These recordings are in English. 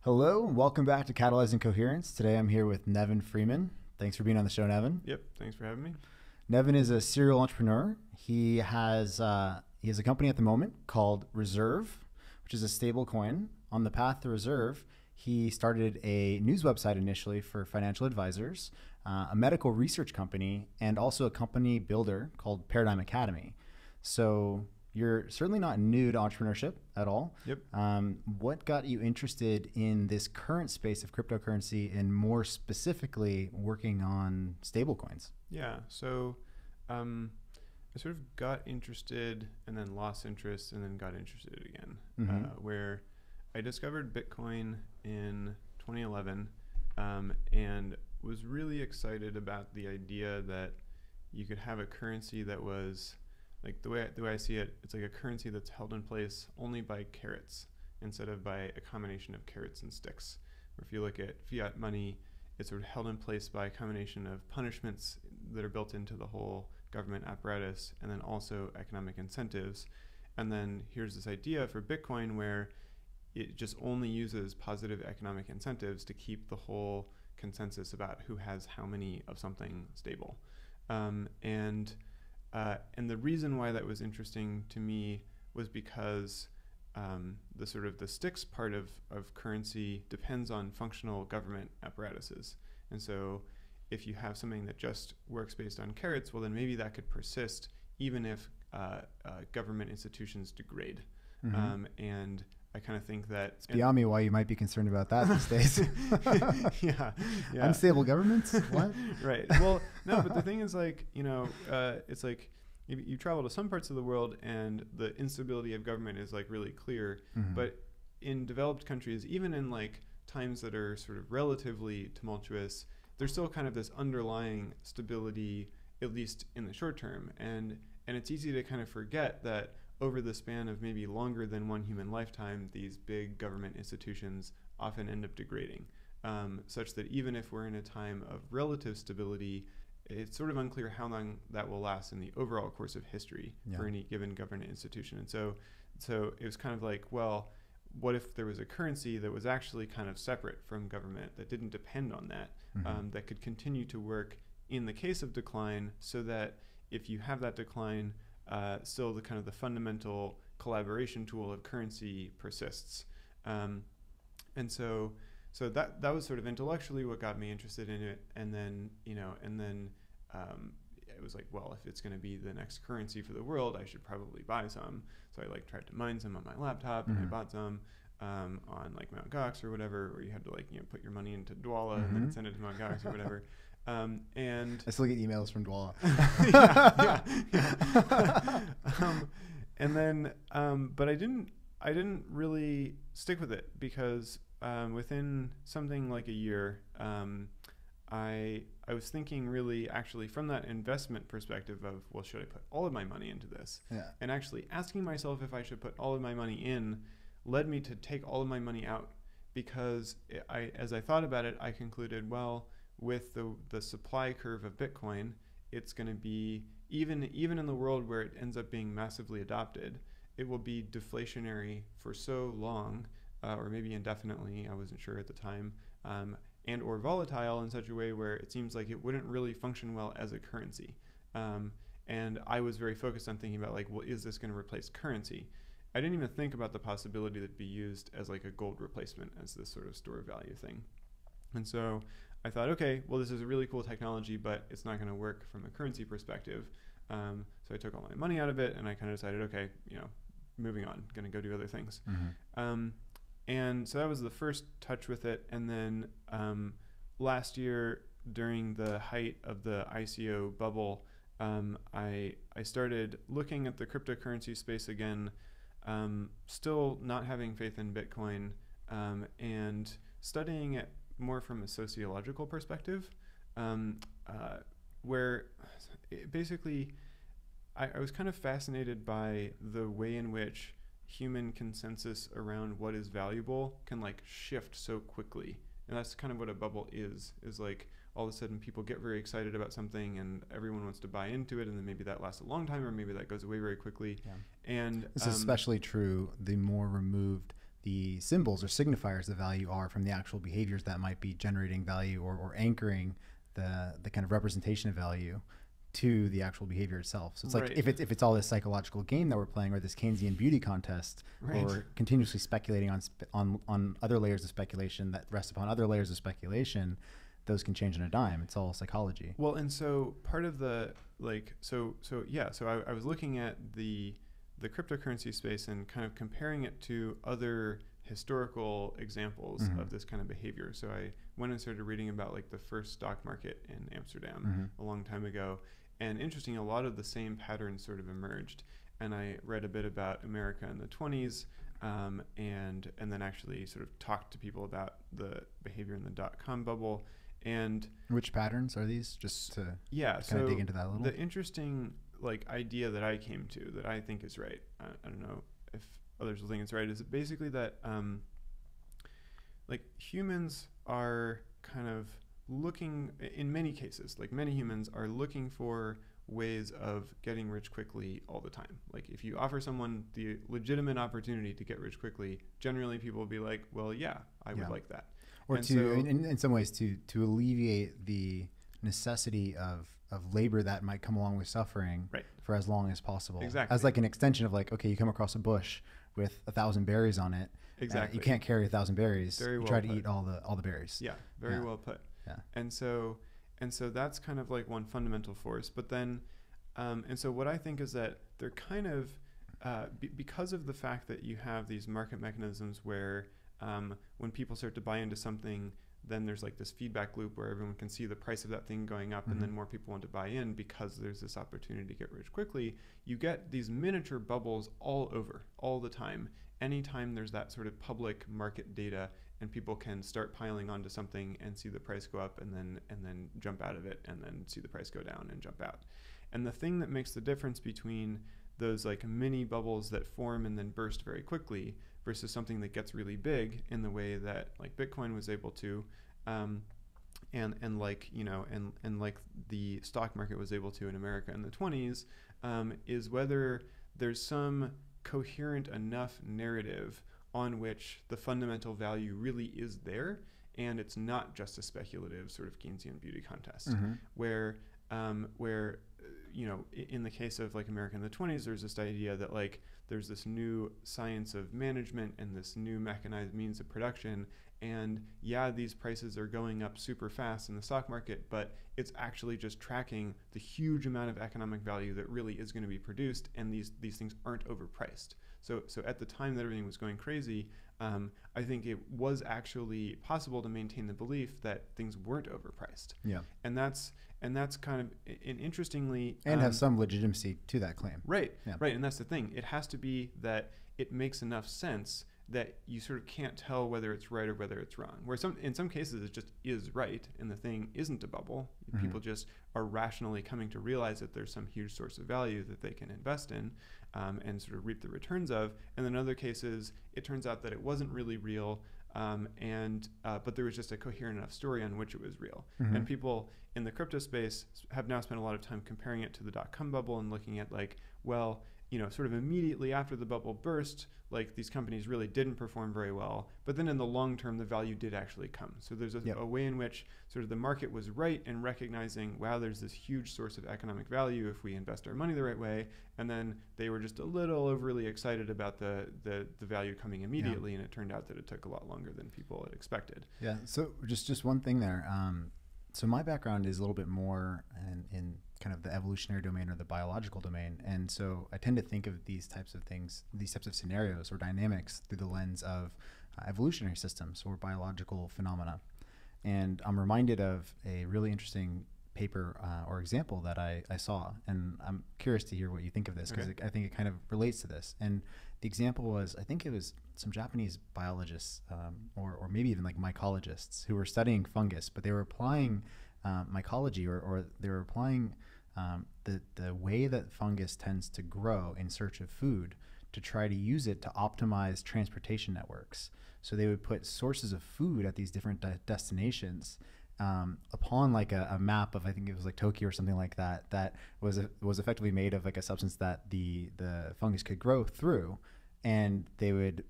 Hello, and welcome back to Catalyzing Coherence. Today I'm here with Nevin Freeman. Thanks for being on the show, Nevin. Yep, thanks for having me. Nevin is a serial entrepreneur. He has a company at the moment called Reserve, which is a stable coin. On the path to Reserve, he started a news website initially for financial advisors, a medical research company, and also a company builder called Paradigm Academy. So you're certainly not new to entrepreneurship at all. Yep. What got you interested in this current space of cryptocurrency and more specifically working on stablecoins? Yeah, so I sort of got interested and then lost interest and then got interested again, where I discovered Bitcoin in 2011 and was really excited about the idea that you could have a currency that was like the way I see it, it's like a currency that's held in place only by carrots instead of by a combination of carrots and sticks. Or if you look at fiat money, it's sort of held in place by a combination of punishments that are built into the whole government apparatus and then also economic incentives. And then here's this idea for Bitcoin where it just only uses positive economic incentives to keep the whole consensus about who has how many of something stable. And the reason why that was interesting to me was because the sort of the sticks part of currency depends on functional government apparatuses. And so if you have something that just works based on carrots, well, then maybe that could persist even if government institutions degrade. And I kind of think that it's beyond me why you might be concerned about that these days. yeah. Unstable governments? What? Right. Well, no, but the thing is like, it's like you travel to some parts of the world and the instability of government is like really clear. But in developed countries, even in like times that are sort of relatively tumultuous, there's still kind of this underlying stability, at least in the short term. And it's easy to kind of forget that over the span of maybe longer than one human lifetime, these big government institutions often end up degrading, such that even if we're in a time of relative stability, it's sort of unclear how long that will last in the overall course of history for any given government institution. And so it was kind of like, well, what if there was a currency that was actually kind of separate from government, that didn't depend on that, that could continue to work in the case of decline, so that if you have that decline, still the kind of the fundamental collaboration tool of currency persists. And so that was sort of intellectually what got me interested in it. And then, it was like, well, if it's going to be the next currency for the world, I should probably buy some. So I like tried to mine some on my laptop and I bought some on like Mt. Gox or whatever, where you had to like, put your money into Dwala and then send it to Mt. Gox or whatever. And I still get emails from Dwala. And then, but I didn't really stick with it because within something like a year, I was thinking really actually from that investment perspective of, well, should I put all of my money into this? Yeah. And actually asking myself if I should put all of my money in led me to take all of my money out, because as I thought about it, I concluded, well, with the supply curve of Bitcoin, it's going to be, even in the world where it ends up being massively adopted, it will be deflationary for so long, or maybe indefinitely, I wasn't sure at the time, and or volatile in such a way where it seems like it wouldn't really function well as a currency. And I was very focused on thinking about like, well, is this going to replace currency? I didn't even think about the possibility that it'd be used as like a gold replacement, as this sort of store of value thing. And so I thought, okay, well, this is a really cool technology, but it's not going to work from a currency perspective. So I took all my money out of it, and I kind of decided, okay, moving on, going to go do other things. And so that was the first touch with it. And then last year, during the height of the ICO bubble, I started looking at the cryptocurrency space again, still not having faith in Bitcoin, and studying it more from a sociological perspective, where basically I was kind of fascinated by the way in which human consensus around what is valuable can like shift so quickly. And that's kind of what a bubble is like all of a sudden people get very excited about something and everyone wants to buy into it, and then maybe that lasts a long time or maybe that goes away very quickly. Yeah. And this is especially true the more removed the symbols or signifiers of value are from the actual behaviors that might be generating value or anchoring the kind of representation of value to the actual behavior itself. So it's like if it's all this psychological game that we're playing, or this Keynesian beauty contest, or we're continuously speculating on other layers of speculation that rest upon other layers of speculation, those can change on a dime. It's all psychology. Well, and so part of the so I was looking at the cryptocurrency space and kind of comparing it to other historical examples of this kind of behavior. So I went and started reading about like the first stock market in Amsterdam a long time ago. And interesting, a lot of the same patterns sort of emerged. And I read a bit about America in the 20s, and then actually sort of talked to people about the behavior in the dot-com bubble. And which patterns are these? Just to kind of dig into that a little. The interesting like idea that I came to that I think is right, I don't know if others will think it's right, is basically that like humans are kind of looking, in many cases, like many humans are looking for ways of getting rich quickly all the time. Like if you offer someone the legitimate opportunity to get rich quickly, generally people will be like, well, yeah, I would like that. Or and in some ways to alleviate the necessity of labor that might come along with suffering for as long as possible. Exactly. As like an extension of like, okay, you come across a bush with 1,000 berries on it. Exactly. You can't carry 1,000 berries. Very well try put. to eat all the berries. Yeah, very well put. Yeah. And so that's kind of like one fundamental force. But then, and so what I think is that they're kind of, because of the fact that you have these market mechanisms where when people start to buy into something, then there's like this feedback loop where everyone can see the price of that thing going up, and then more people want to buy in because there's this opportunity to get rich quickly. You get these miniature bubbles all over, all the time. Anytime there's that sort of public market data and people can start piling onto something and see the price go up and then jump out of it and then see the price go down and jump out. And the thing that makes the difference between those like mini bubbles that form and then burst very quickly versus something that gets really big in the way that like Bitcoin was able to, and like, you know, and like the stock market was able to in America in the 20s, is whether there's some coherent enough narrative on which the fundamental value really is there, and it's not just a speculative sort of Keynesian beauty contest, where you know, in the case of like America in the 20s, there's this idea that like there's this new science of management and this new mechanized means of production, and yeah, these prices are going up super fast in the stock market, but it's actually just tracking the huge amount of economic value that really is going to be produced, and these things aren't overpriced. So at the time that everything was going crazy, I think it was actually possible to maintain the belief that things weren't overpriced. Yeah. And that's kind of an interestingly and have some legitimacy to that claim. Right. Yeah. Right. And that's the thing. It has to be that it makes enough sense that you sort of can't tell whether it's right or whether it's wrong. Where in some cases it just is right and the thing isn't a bubble. People just are rationally coming to realize that there's some huge source of value that they can invest in and sort of reap the returns of. And in other cases, it turns out that it wasn't really real, but there was just a coherent enough story on which it was real. And people in the crypto space have now spent a lot of time comparing it to the dot-com bubble and looking at like, well, you know, sort of immediately after the bubble burst, like these companies really didn't perform very well, but then in the long term, the value did actually come. So there's a way in which sort of the market was right in recognizing, wow, there's this huge source of economic value if we invest our money the right way. And then they were just a little overly excited about the value coming immediately. And it turned out that it took a lot longer than people had expected. Yeah. So just one thing there. So my background is a little bit more in kind of the evolutionary domain or the biological domain. And so I tend to think of these types of things, these types of scenarios or dynamics through the lens of evolutionary systems or biological phenomena. And I'm reminded of a really interesting paper or example that I saw. And I'm curious to hear what you think of this because I think it kind of relates to this. And the example was, I think it was some Japanese biologists or maybe even like mycologists who were studying fungus, but they were applying mycology or they were applying the way that fungus tends to grow in search of food to try to use it to optimize transportation networks. So they would put sources of food at these different destinations upon like a map of, I think it was like Tokyo or something like that, that was effectively made of like a substance that the fungus could grow through. and they would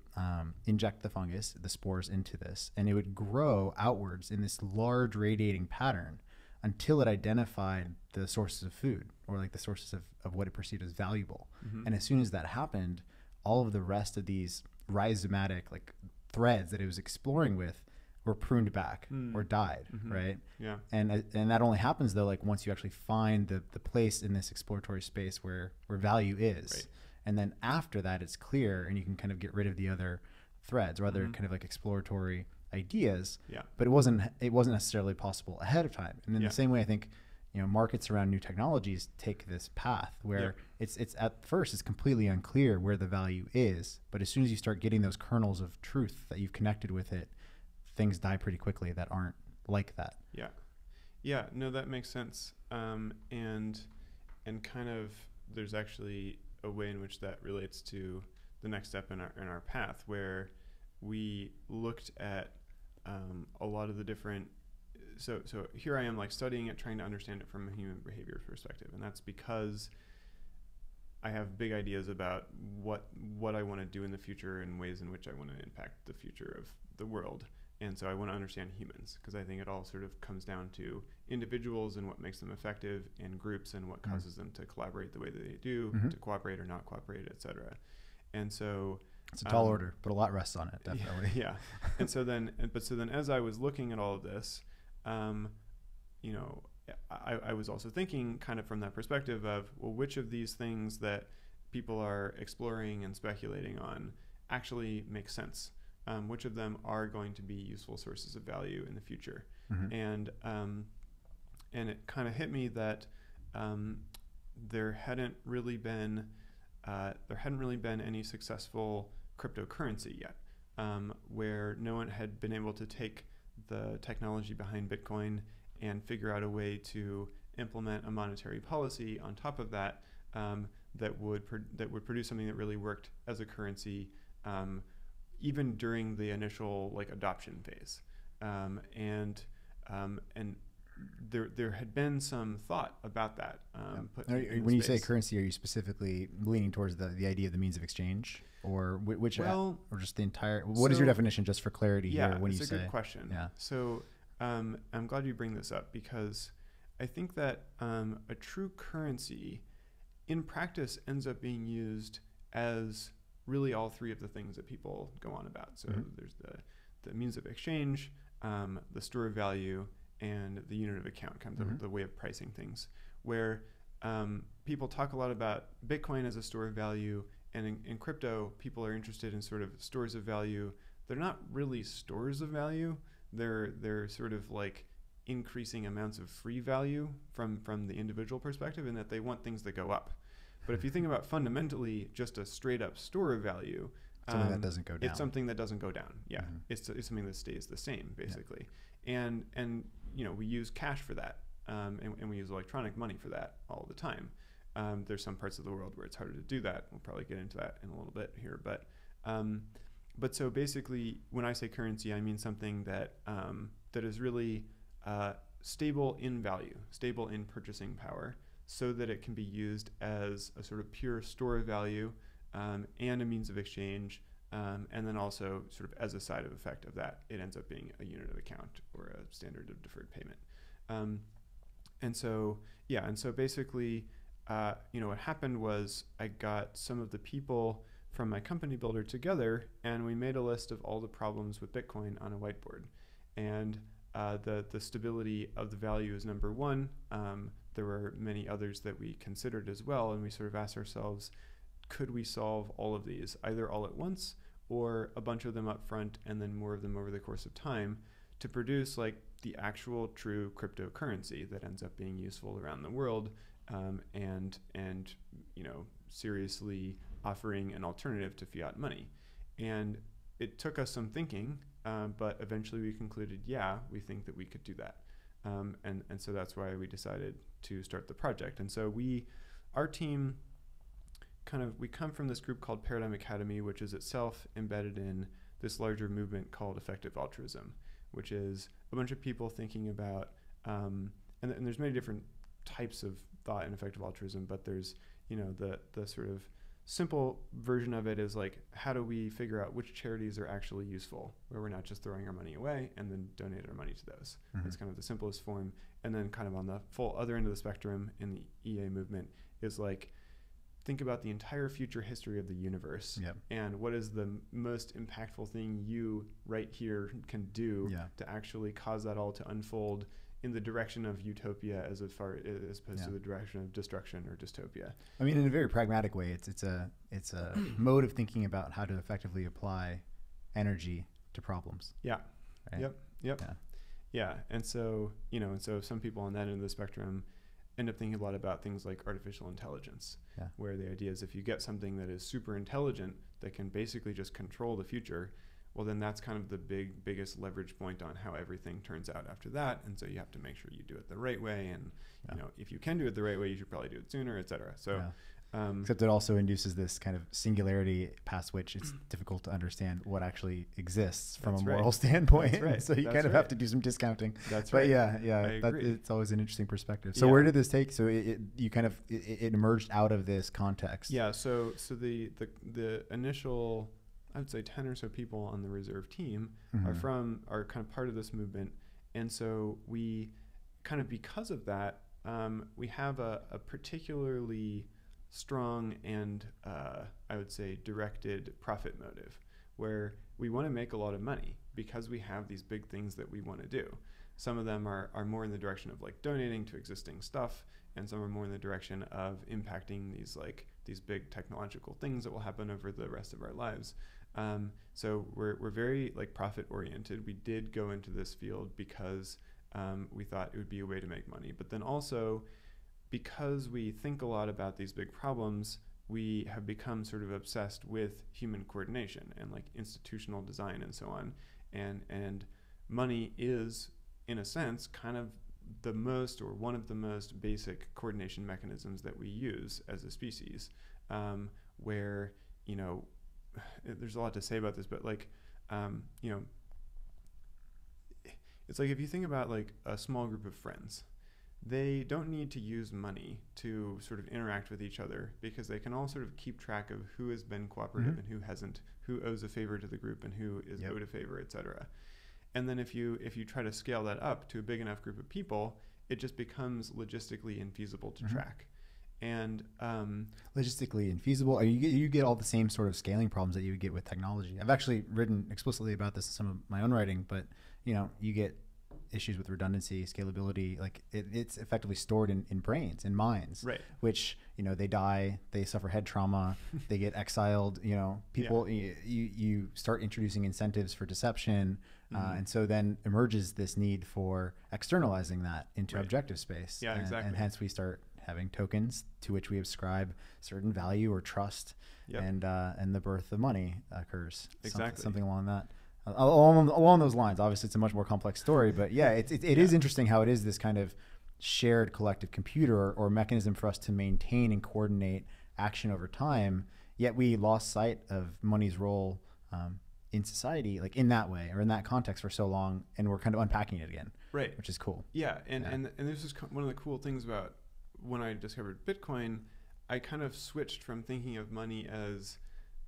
inject the fungus, the spores, into this, and it would grow outwards in this large radiating pattern until it identified the sources of food, or like the sources of what it perceived as valuable. Mm-hmm. And as soon as that happened, all of the rest of these rhizomatic like threads that it was exploring with were pruned back or died, Mm-hmm. right? Yeah. And that only happens though, like once you actually find the place in this exploratory space where value is. Right. And then after that, it's clear, and you can kind of get rid of the other threads or other kind of like exploratory ideas. Yeah. But it wasn't necessarily possible ahead of time. And in Yeah. the same way, I think, you know, markets around new technologies take this path where it's at first it's completely unclear where the value is, but as soon as you start getting those kernels of truth that you've connected with it, things die pretty quickly that aren't like that. Yeah. Yeah. No, that makes sense. And kind of there's actually a way in which that relates to the next step in our path, where we looked at a lot of the different. So here I am, like studying it, trying to understand it from a human behavior perspective, and that's because I have big ideas about what I want to do in the future and ways in which I want to impact the future of the world. And so I want to understand humans, because I think it all sort of comes down to individuals and what makes them effective, and groups and what causes them to collaborate the way that they do, to cooperate or not cooperate, et cetera. And so it's a tall order, but a lot rests on it, definitely. Yeah. And so then as I was looking at all of this, you know, I was also thinking kind of from that perspective of, well, which of these things that people are exploring and speculating on actually make sense? Which of them are going to be useful sources of value in the future? And it kind of hit me that there hadn't really been any successful cryptocurrency yet, where no one had been able to take the technology behind Bitcoin and figure out a way to implement a monetary policy on top of that, that would produce something that really worked as a currency, even during the initial like adoption phase. And there had been some thought about that. When you say currency, are you specifically leaning towards the idea of the means of exchange, or which, or just the entire? What is your definition, just for clarity here? When you say, it's a good question. Yeah. So I'm glad you bring this up, because I think that a true currency, in practice, ends up being used as really all three of the things that people go on about. So there's the means of exchange, the store of value, and the unit of account, kind of the way of pricing things, where people talk a lot about Bitcoin as a store of value, and in crypto, people are interested in sort of stores of value. They're not really stores of value. They're sort of like increasing amounts of free value from the individual perspective, in that they want things that go up. But if you think about fundamentally just a straight up store of value, something that doesn't go down. It's something that doesn't go down. Yeah, it's something that stays the same, basically. Yeah. And you know, we use cash for that, and we use electronic money for that all the time. There's some parts of the world where it's harder to do that. We'll probably get into that in a little bit here, but so basically, when I say currency, I mean something that that is really stable in value, stable in purchasing power, so that it can be used as a sort of pure store of value, and a means of exchange, and then also sort of as a side effect of that, it ends up being a unit of account or a standard of deferred payment. And so basically, you know, what happened was I got some of the people from my company builder together, and we made a list of all the problems with Bitcoin on a whiteboard. And the stability of the value is number one. There were many others that we considered as well, and we sort of asked ourselves, could we solve all of these either all at once, or a bunch of them up front and then more of them over the course of time, to produce like the actual true cryptocurrency that ends up being useful around the world, and you know, seriously offering an alternative to fiat money. And it took us some thinking, but eventually we concluded, yeah, we think that we could do that. And so that's why we decided to start the project. And so our team, we come from this group called Paradigm Academy, which is itself embedded in this larger movement called effective altruism, which is a bunch of people thinking about, and there's many different types of thought in effective altruism, but there's, you know, the sort of simple version of it is like, how do we figure out which charities are actually useful, where we're not just throwing our money away and then donate our money to those. That's kind of the simplest form. And then kind of on the full other end of the spectrum in the EA movement is like, think about the entire future history of the universe and what is the most impactful thing you right here can do to actually cause that all to unfold in the direction of utopia as opposed to the direction of destruction or dystopia. I mean, in a very pragmatic way, it's a mode of thinking about how to effectively apply energy to problems. Yeah. Right? Yep. Yeah. And so, some people on that end of the spectrum end up thinking a lot about things like artificial intelligence, where the idea is if you get something that is super intelligent that can basically just control the future, well, then that's kind of the biggest leverage point on how everything turns out after that. And so you have to make sure you do it the right way. And, if you can do it the right way, you should probably do it sooner, et cetera. So, except it also induces this kind of singularity past which it's difficult to understand what actually exists from a moral standpoint. That's right. So you kind of have to do some discounting. That's right. But it's always an interesting perspective. So where did this take? So it emerged out of this context. Yeah. So the initial, I would say 10 or so people on the reserve team are kind of part of this movement. And so we kind of, because of that, we have a particularly strong and I would say directed profit motive, where we want to make a lot of money because we have these big things that we want to do. Some of them are more in the direction of like donating to existing stuff, and some are more in the direction of impacting these big technological things that will happen over the rest of our lives. So we're very like profit oriented. We did go into this field because we thought it would be a way to make money, but then also because we think a lot about these big problems, we have become sort of obsessed with human coordination and like institutional design and so on. And money is, in a sense, kind of the most or one of the most basic coordination mechanisms that we use as a species, where, there's a lot to say about this, but like, it's like if you think about like a small group of friends, they don't need to use money to sort of interact with each other because they can all sort of keep track of who has been cooperative and who hasn't, who owes a favor to the group and who is owed a favor, et cetera. And then if you try to scale that up to a big enough group of people, it just becomes logistically infeasible to track. And logistically infeasible, you get all the same sort of scaling problems that you would get with technology. I've actually written explicitly about this in some of my own writing, but you get issues with redundancy, scalability. Like it's effectively stored in brains, in minds, right? Which they die, they suffer head trauma, they get exiled. People. You start introducing incentives for deception, and so then emerges this need for externalizing that into objective space. Yeah, exactly. And hence we start having tokens to which we ascribe certain value or trust, and the birth of money occurs. Exactly. Something along that. Along those lines. Obviously, it's a much more complex story, but it is interesting how it is this kind of shared collective computer or mechanism for us to maintain and coordinate action over time. Yet we lost sight of money's role in society, like in that way or in that context for so long, and we're kind of unpacking it again, right? Which is cool. Yeah, and this is one of the cool things about when I discovered Bitcoin. I kind of switched from thinking of money as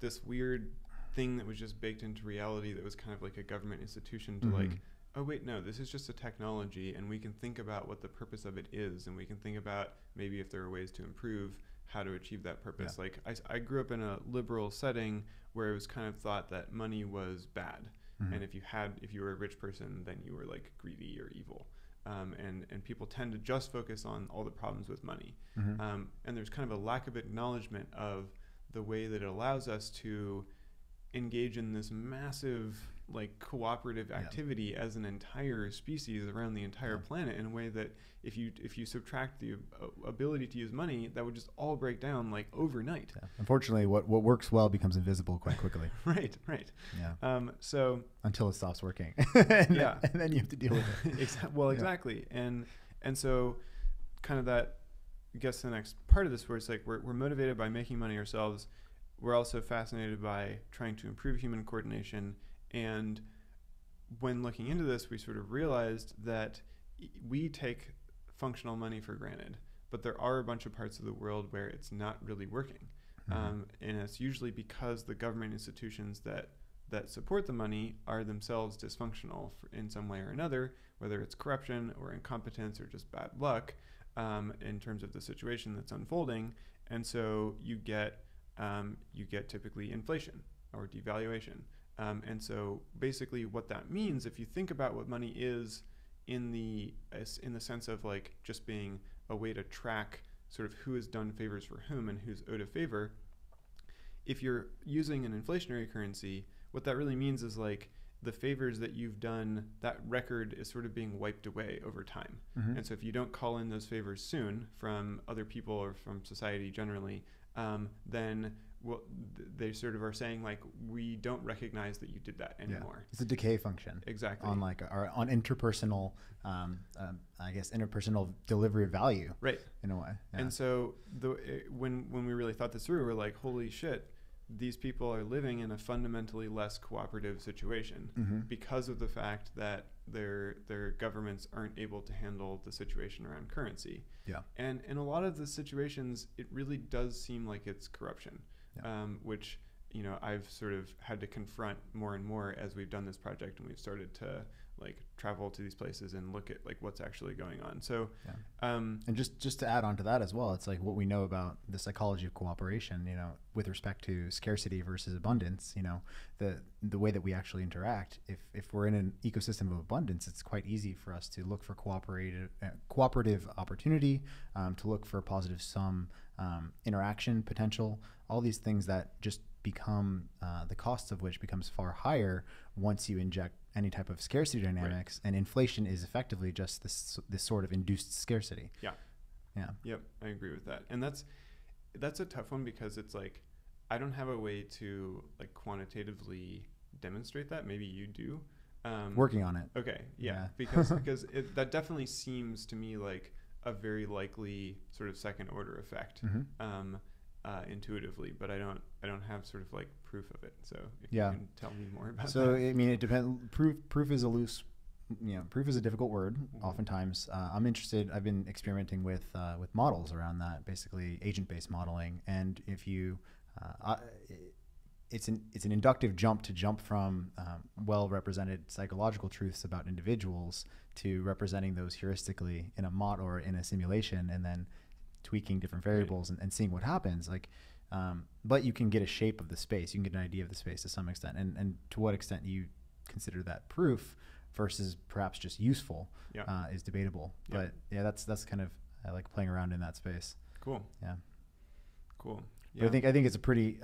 this weird thing that was just baked into reality that was kind of like a government institution to like, oh wait, no, this is just a technology and we can think about what the purpose of it is, and we can think about maybe if there are ways to improve how to achieve that purpose. Like I grew up in a liberal setting where it was kind of thought that money was bad, and if you were a rich person, then you were like greedy or evil. And people tend to just focus on all the problems with money. And there's kind of a lack of acknowledgement of the way that it allows us to engage in this massive like cooperative activity as an entire species around the entire planet in a way that if you subtract the ability to use money, that would just all break down like overnight. Unfortunately, what works well becomes invisible quite quickly. Right. Yeah. So until it stops working. and then you have to deal with it. Exactly. And so kind of that, I guess the next part of this where it's like we're motivated by making money ourselves. We're also fascinated by trying to improve human coordination. And when looking into this, we sort of realized that we take functional money for granted, but there are a bunch of parts of the world where it's not really working. And it's usually because the government institutions that support the money are themselves dysfunctional in some way or another, whether it's corruption or incompetence or just bad luck in terms of the situation that's unfolding. And so you get typically inflation or devaluation. And so basically what that means, if you think about what money is in the sense of like just being a way to track sort of who has done favors for whom and who's owed a favor, if you're using an inflationary currency, what that really means is like the favors that you've done, that record is sort of being wiped away over time. And so if you don't call in those favors soon from other people or from society generally, then they sort of are saying like, we don't recognize that you did that anymore. Yeah. It's a decay function. Exactly. On like on interpersonal, I guess interpersonal delivery of value. Right. In a way. Yeah. And so when we really thought this through, we're like, holy shit, these people are living in a fundamentally less cooperative situation because of the fact that their governments aren't able to handle the situation around currency. Yeah. And in a lot of the situations, it really does seem like it's corruption, which, you know, I've sort of had to confront more and more as we've done this project and we've started to like travel to these places and look at like what's actually going on. So, and just to add on to that as well, it's like what we know about the psychology of cooperation, you know, with respect to scarcity versus abundance, you know, the way that we actually interact. If we're in an ecosystem of abundance, it's quite easy for us to look for cooperative opportunity, to look for positive sum, interaction potential, all these things that just become the cost of which becomes far higher once you inject any type of scarcity dynamics. Right. And inflation is effectively just this sort of induced scarcity. Yeah. Yep, I agree with that. And that's a tough one because it's like I don't have a way to like quantitatively demonstrate that. Maybe you do. Working on it. Okay. Yeah. because that definitely seems to me like a very likely sort of second order effect. Intuitively, but I don't have sort of like proof of it. So if you can tell me more about that. So I mean, it depends. Proof is a loose, you know, proof is a difficult word. Oftentimes, I've been experimenting with models around that, basically agent-based modeling. And if you, it's an inductive jump from well-represented psychological truths about individuals to representing those heuristically in a model or in a simulation, and then tweaking different variables and seeing what happens. Like, but you can get a shape of the space. You can get an idea of the space to some extent. And to what extent you consider that proof versus perhaps just useful is debatable. But yeah, that's kind of, I like playing around in that space. Cool. Yeah. Cool. Yeah. But I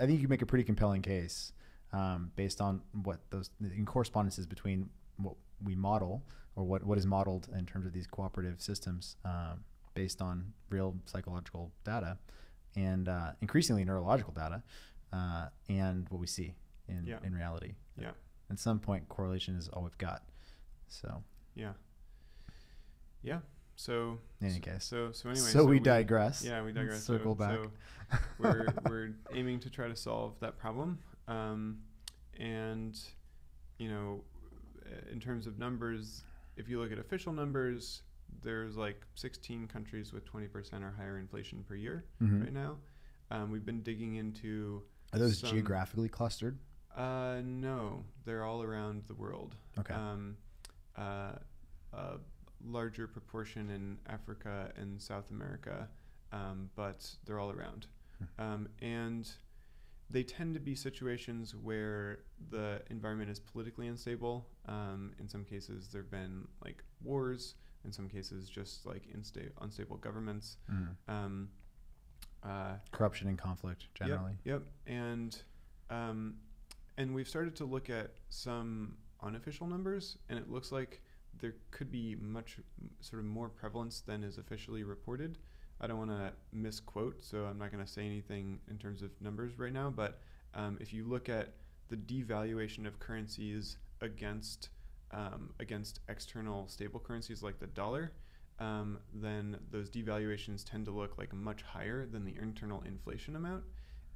think you make a pretty compelling case based on what those in correspondences between what we model or what is modeled in terms of these cooperative systems, based on real psychological data and increasingly neurological data, and what we see in reality. Yeah. At some point, correlation is all we've got. So. Yeah. So. In any case. So anyway. So we digress. Yeah, we digress. Circle back. So we're aiming to try to solve that problem, and you know, in terms of numbers, if you look at official numbers, there's like 16 countries with 20% or higher inflation per year right now. We've been digging into. Are those geographically clustered? No, they're all around the world. Okay. A larger proportion in Africa and South America, but they're all around. And they tend to be situations where the environment is politically unstable. In some cases, there have been like wars. In some cases, just like unstable governments. Corruption and conflict generally. Yep. And we've started to look at some unofficial numbers, and it looks like there could be much sort of more prevalence than is officially reported. I don't want to misquote, so I'm not going to say anything in terms of numbers right now, but if you look at the devaluation of currencies against external stable currencies like the dollar, then those devaluations tend to look like much higher than the internal inflation amount.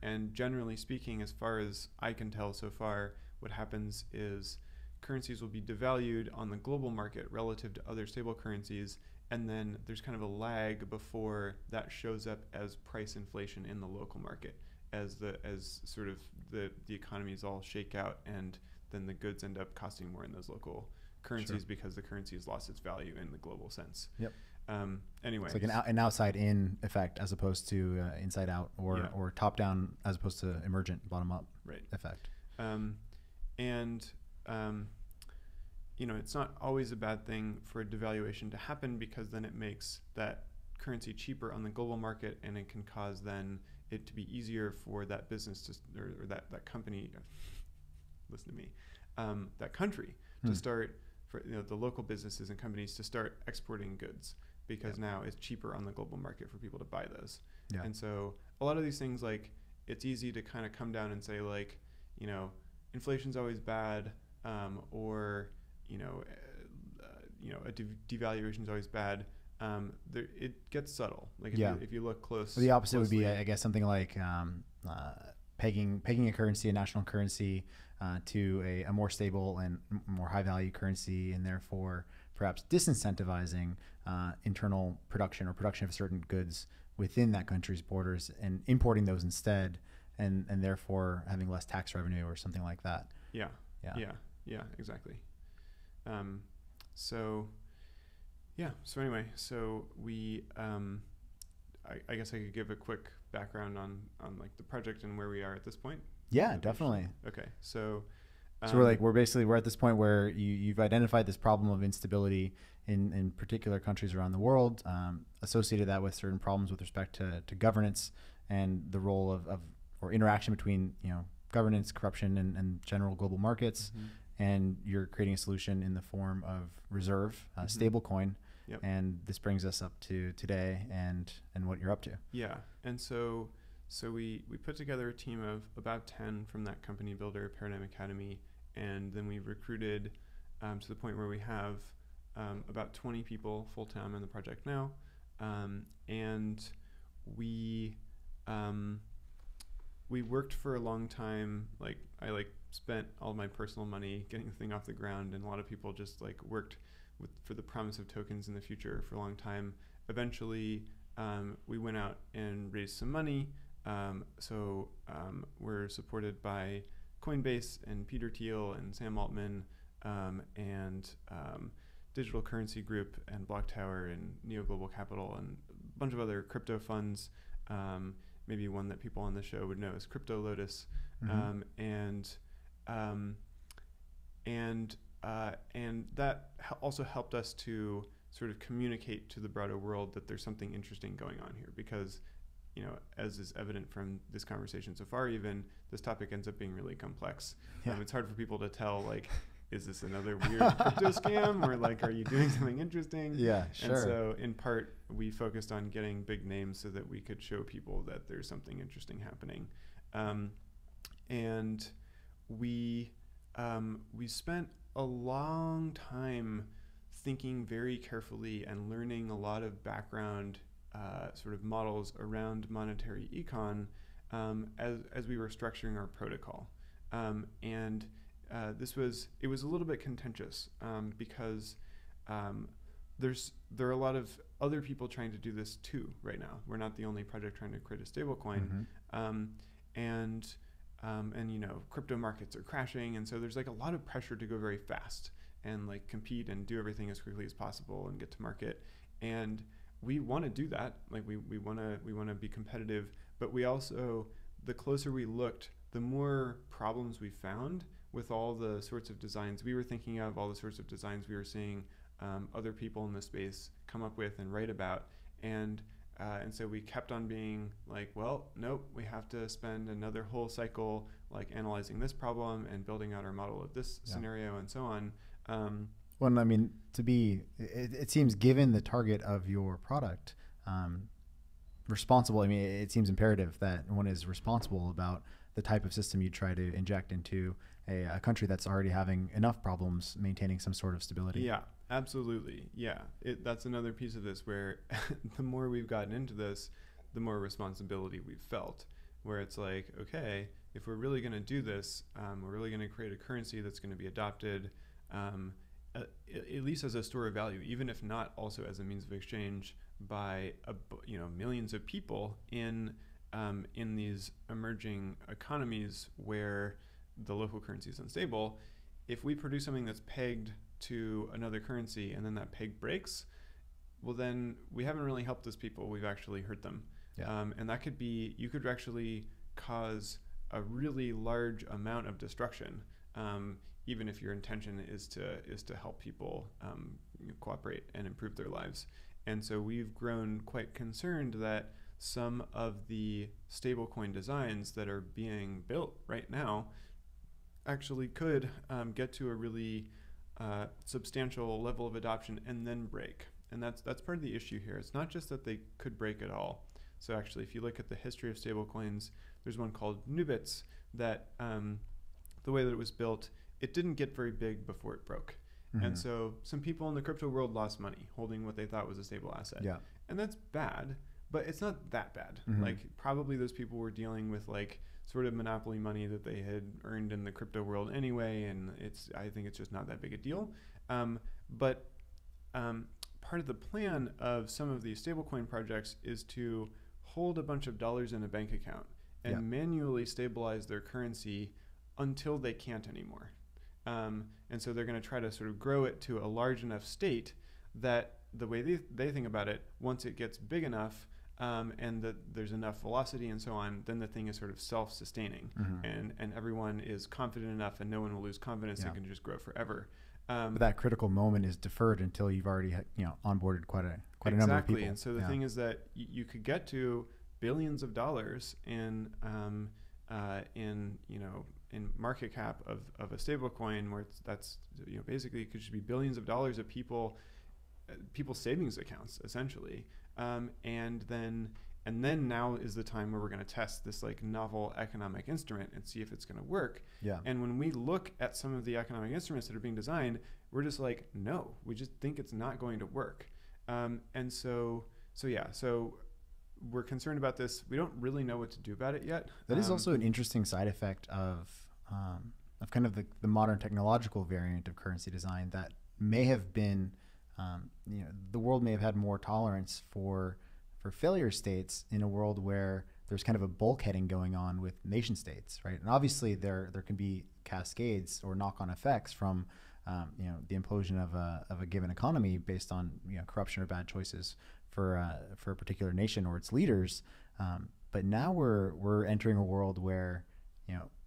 And generally speaking, as far as I can tell so far, what happens is currencies will be devalued on the global market relative to other stable currencies, and then there's kind of a lag before that shows up as price inflation in the local market. as sort of the economies all shake out, and then the goods end up costing more in those local currencies because the currency has lost its value in the global sense. Yep. Anyway, it's like an outside in effect as opposed to inside out, or top down as opposed to emergent bottom up effect. It's not always a bad thing for a devaluation to happen, because then it makes that currency cheaper on the global market, and it can cause then it to be easier for that business to, or that company, listen to me, that country to start, for the local businesses and companies to start exporting goods, because now it's cheaper on the global market for people to buy those. And so a lot of these things, like, it's easy to kind of come down and say, like, inflation's always bad, or a devaluation is always bad. It gets subtle. Like if you look close. The opposite would be, I guess, something like pegging a currency, a national currency, to a more stable and more high value currency, and therefore perhaps disincentivizing internal production or production of certain goods within that country's borders and importing those instead, and therefore having less tax revenue or something like that. Yeah, exactly. So anyway, so we, I guess I could give a quick background on like the project and where we are at this point. Yeah, definitely. Okay. So we're at this point where you've identified this problem of instability in particular countries around the world, associated that with certain problems with respect to governance and the role of or interaction between, governance, corruption, and general global markets. And you're creating a solution in the form of reserve, stablecoin. Yep. And this brings us up to today and what you're up to. Yeah. And so we put together a team of about 10 from that company builder, Paradigm Academy, and then we recruited to the point where we have about 20 people full-time in the project now. And we worked for a long time. Like, I spent all my personal money getting the thing off the ground, and a lot of people just worked for the promise of tokens in the future for a long time. Eventually, we went out and raised some money. So we're supported by Coinbase and Peter Thiel and Sam Altman, and Digital Currency Group and Block Tower and Neo Global Capital and a bunch of other crypto funds. Maybe one that people on the show would know is Crypto Lotus. And that also helped us to sort of communicate to the broader world that there's something interesting going on here, because, as is evident from this conversation so far, even this topic ends up being really complex. It's hard for people to tell, is this another weird crypto scam, or are you doing something interesting? Yeah, sure. And so in part, we focused on getting big names so that we could show people that there's something interesting happening. And we spent a long time thinking very carefully and learning a lot of background sort of models around monetary econ as we were structuring our protocol. And it was a little bit contentious because there are a lot of other people trying to do this too right now. We're not the only project trying to create a stablecoin. And crypto markets are crashing, and so there's a lot of pressure to go very fast and compete and do everything as quickly as possible and get to market. And we want to do that. We want to be competitive, but we also, the closer we looked, the more problems we found with all the sorts of designs we were thinking of, all the sorts of designs we were seeing other people in the space come up with and write about. And so we kept on being well, nope, we have to spend another whole cycle analyzing this problem and building out our model of this scenario and so on. Well, I mean, it seems, given the target of your product, responsible, I mean, it seems imperative that one is responsible about the type of system you try to inject into a country that's already having enough problems maintaining some sort of stability. Yeah, absolutely. Yeah, that's another piece of this where the more we've gotten into this, the more responsibility we've felt, where it's okay, if we're really going to do this, we're really going to create a currency that's going to be adopted, at least as a store of value, even if not also as a means of exchange by millions of people in in these emerging economies where the local currency is unstable, if we produce something that's pegged to another currency and then that peg breaks, well, then we haven't really helped those people. We've actually hurt them. Yeah. And that could be, you could actually cause a really large amount of destruction, even if your intention is to help people cooperate and improve their lives. And so we've grown quite concerned that some of the stablecoin designs that are being built right now actually could get to a really substantial level of adoption and then break. And that's part of the issue here. It's not just that they could break at all. So actually, if you look at the history of stablecoins, there's one called Nubits that the way that it was built, it didn't get very big before it broke. Mm-hmm. And so some people in the crypto world lost money holding what they thought was a stable asset. Yeah. And that's bad, but it's not that bad. Mm-hmm. Like probably those people were dealing with like sort of monopoly money that they had earned in the crypto world anyway, and I think it's just not that big a deal. But part of the plan of some of these stablecoin projects is to hold a bunch of dollars in a bank account and manually stabilize their currency until they can't anymore. And so they're going to try to sort of grow it to a large enough state that the way they think about it, once it gets big enough and that there's enough velocity and so on, then the thing is sort of self-sustaining, and everyone is confident enough and no one will lose confidence and can just grow forever. But that critical moment is deferred until you've already onboarded quite a number of people. Exactly. And so the thing is that you could get to billions of dollars in market cap of a stable coin where that's basically it could just be billions of dollars of people's savings accounts essentially, and then now is the time where we're going to test this like novel economic instrument and see if it's going to work. And when we look at some of the economic instruments that are being designed, we're just like, no, we just think it's not going to work. And so we're concerned about this. We don't really know what to do about it yet. That is also an interesting side effect of kind of the modern technological variant of currency design that may have been, the world may have had more tolerance for failure states in a world where there's kind of a bulkheading going on with nation states, right? And obviously there can be cascades or knock-on effects from the implosion of a given economy based on corruption or bad choices for a particular nation or its leaders. But now we're entering a world where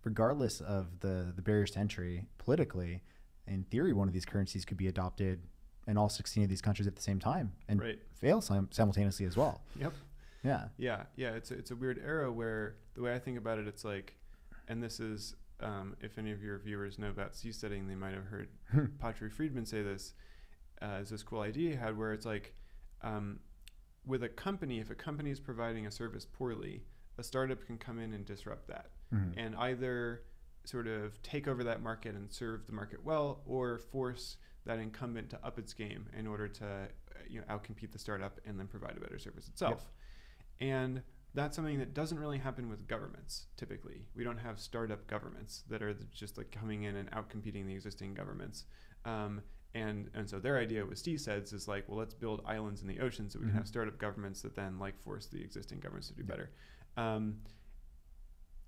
regardless of the barriers to entry politically, in theory, one of these currencies could be adopted in all 16 of these countries at the same time and fail simultaneously as well. Yep. Yeah. It's a weird era where the way I think about it, it's like, and this is, if any of your viewers know about seasteading, they might have heard Patrick Friedman say this, is this cool idea he had where it's like, with a company, if a company is providing a service poorly, a startup can come in and disrupt that and either sort of take over that market and serve the market well, or force that incumbent to up its game in order to outcompete the startup and then provide a better service itself. And that's something that doesn't really happen with governments typically. We don't have startup governments that are just like coming in and outcompeting the existing governments. And so their idea with seasets is like, well, let's build islands in the ocean so we can have startup governments that then like force the existing governments to do better.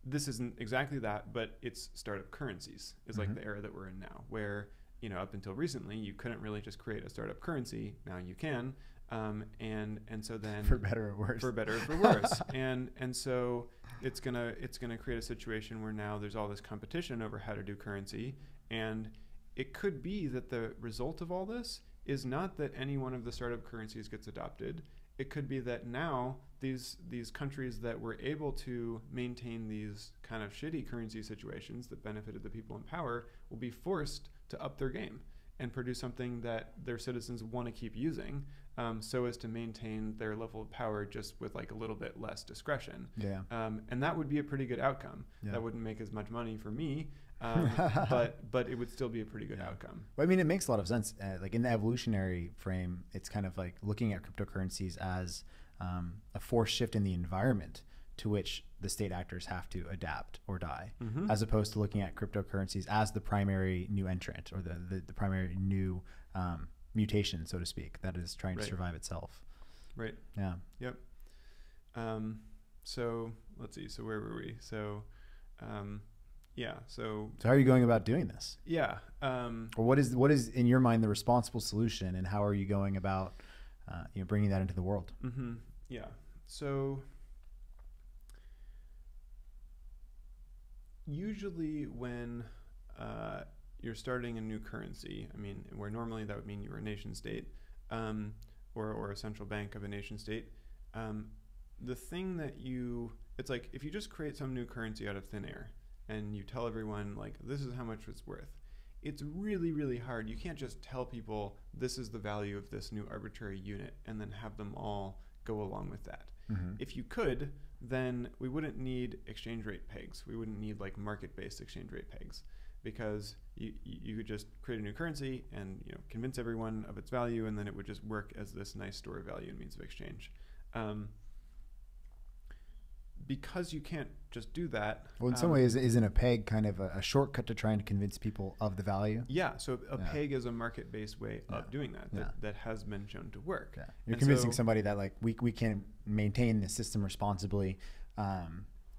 This isn't exactly that, but it's startup currencies is like the era that we're in now, where up until recently you couldn't really just create a startup currency. Now you can, and so then for better or worse. For better or for worse, and so it's gonna create a situation where now there's all this competition over how to do currency, and it could be that the result of all this is not that any one of the startup currencies gets adopted. It could be that now these countries that were able to maintain these kind of shitty currency situations that benefited the people in power will be forced to up their game and produce something that their citizens want to keep using, so as to maintain their level of power just with like a little bit less discretion. And that would be a pretty good outcome. That wouldn't make as much money for me, but it would still be a pretty good outcome. Well, I mean, it makes a lot of sense. Like in the evolutionary frame, it's kind of like looking at cryptocurrencies as a forced shift in the environment to which the state actors have to adapt or die, as opposed to looking at cryptocurrencies as the primary new entrant or the primary new mutation, so to speak, that is trying to survive itself. Right. Yeah. Yep. So let's see. So where were we? So, yeah. So how are you going about doing this? Yeah. Or what is in your mind the responsible solution, and how are you going about bringing that into the world? Mm-hmm. Yeah. So usually when you're starting a new currency, I mean, where normally that would mean you were a nation state, or a central bank of a nation state, the thing that it's like if you just create some new currency out of thin air and you tell everyone like this is how much it's worth, it's really, really hard. You can't just tell people this is the value of this new arbitrary unit and then have them all go along with that. Mm-hmm. If you could, then we wouldn't need exchange rate pegs. We wouldn't need like market-based exchange rate pegs, because you could just create a new currency and convince everyone of its value, and then it would just work as this nice store of value and means of exchange. Because you can't just do that. Well, in some ways, isn't a peg kind of a shortcut to trying to convince people of the value? Yeah, so a peg is a market-based way of doing that has been shown to work. Yeah. You're convincing somebody that like we can maintain the system responsibly,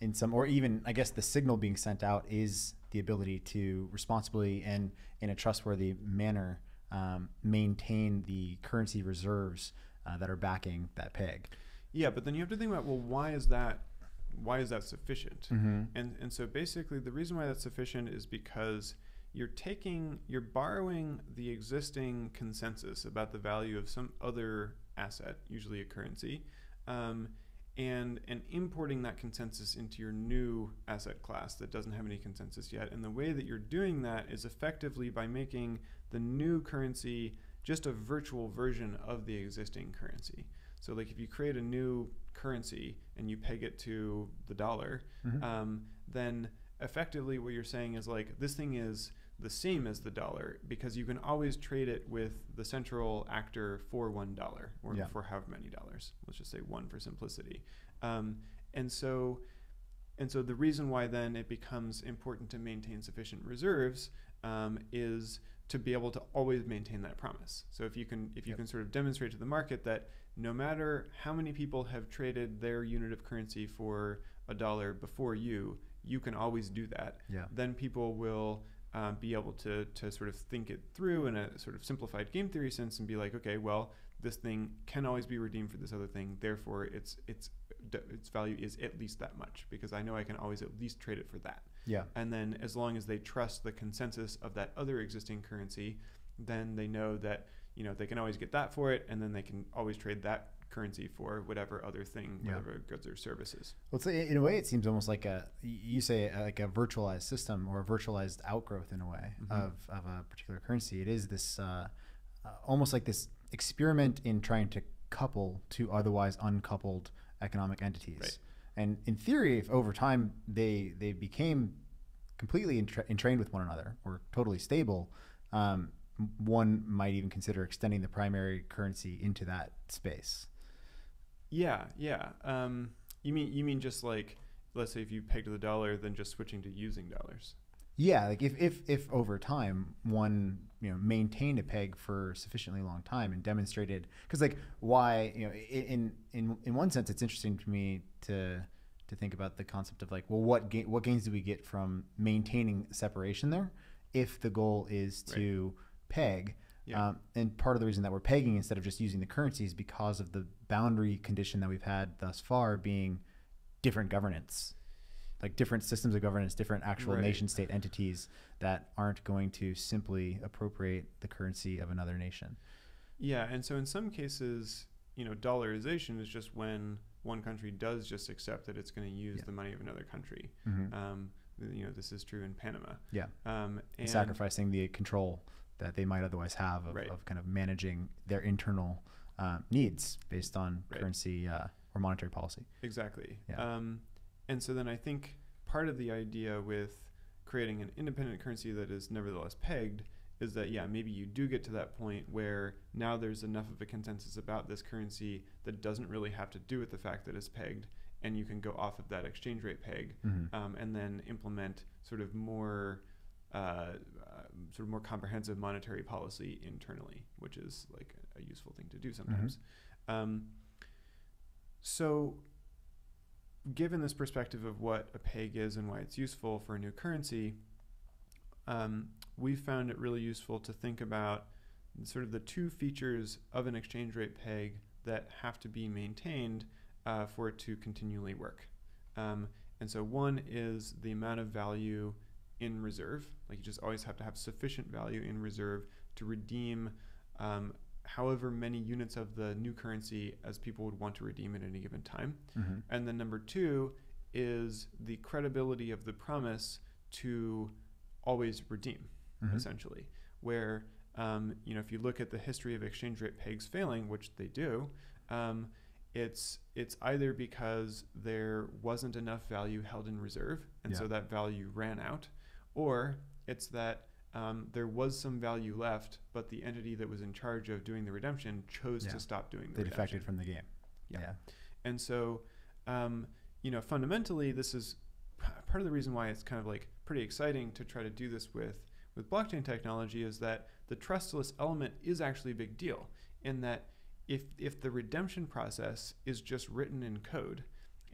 in some, or even I guess the signal being sent out is the ability to responsibly and in a trustworthy manner maintain the currency reserves that are backing that peg. Yeah, but then you have to think about, well, why is that sufficient? Mm-hmm. And so basically the reason why that's sufficient is because you're borrowing the existing consensus about the value of some other asset, usually a currency, and importing that consensus into your new asset class that doesn't have any consensus yet. And the way that you're doing that is effectively by making the new currency just a virtual version of the existing currency. So like if you create a new currency and you peg it to the dollar, mm-hmm. Then effectively what you're saying is like this thing is the same as the dollar because you can always trade it with the central actor for $1 or for however many dollars. Let's just say 1 for simplicity. And so the reason why then it becomes important to maintain sufficient reserves is to be able to always maintain that promise. So if you can sort of demonstrate to the market that no matter how many people have traded their unit of currency for $1 before you can always do that. Yeah. Then people will be able to sort of think it through in a sort of simplified game theory sense and be like, okay, well, this thing can always be redeemed for this other thing. Therefore, its value is at least that much because I know I can always at least trade it for that. Yeah. And then as long as they trust the consensus of that other existing currency, then they know that they can always get that for it, and then they can always trade that currency for whatever other thing, whatever goods or services. Well, in a way, it seems almost like you say like a virtualized system or a virtualized outgrowth in a way mm-hmm. of a particular currency. It is this almost like this experiment in trying to couple two otherwise uncoupled economic entities. Right. And in theory, if over time they became completely entrained with one another or totally stable, one might even consider extending the primary currency into that space. Yeah. You mean just like, let's say if you peg to the dollar, then just switching to using dollars. Yeah, like if over time one maintained a peg for a sufficiently long time and demonstrated, because like why in one sense it's interesting to me to think about the concept of like, well, what gains do we get from maintaining separation there if the goal is to peg. Yeah. And part of the reason that we're pegging instead of just using the currency is because of the boundary condition that we've had thus far being different governance, like different systems of governance, different actual nation state entities that aren't going to simply appropriate the currency of another nation. Yeah. And so in some cases, dollarization is just when one country does just accept that it's going to use the money of another country. Mm-hmm. This is true in Panama. Yeah. And sacrificing the control that they might otherwise have of kind of managing their internal needs based on currency or monetary policy. Exactly. Yeah. And so then I think part of the idea with creating an independent currency that is nevertheless pegged is that, maybe you do get to that point where now there's enough of a consensus about this currency that doesn't really have to do with the fact that it's pegged, and you can go off of that exchange rate peg mm-hmm. And then implement sort of more comprehensive monetary policy internally, which is like a useful thing to do sometimes. Mm-hmm. So given this perspective of what a peg is and why it's useful for a new currency, we found it really useful to think about sort of the two features of an exchange rate peg that have to be maintained for it to continually work. And so one is the amount of value in reserve. Like, you just always have to have sufficient value in reserve to redeem however many units of the new currency as people would want to redeem at any given time. Mm-hmm. And then number two is the credibility of the promise to always redeem, Mm-hmm. essentially. Where, if you look at the history of exchange rate pegs failing, which they do, it's either because there wasn't enough value held in reserve, and so that value ran out, or it's that there was some value left, but the entity that was in charge of doing the redemption chose to stop doing the redemption. They defected from the game. Yeah. And so, fundamentally, this is part of the reason why it's kind of like pretty exciting to try to do this with blockchain technology, is that the trustless element is actually a big deal, in that if the redemption process is just written in code,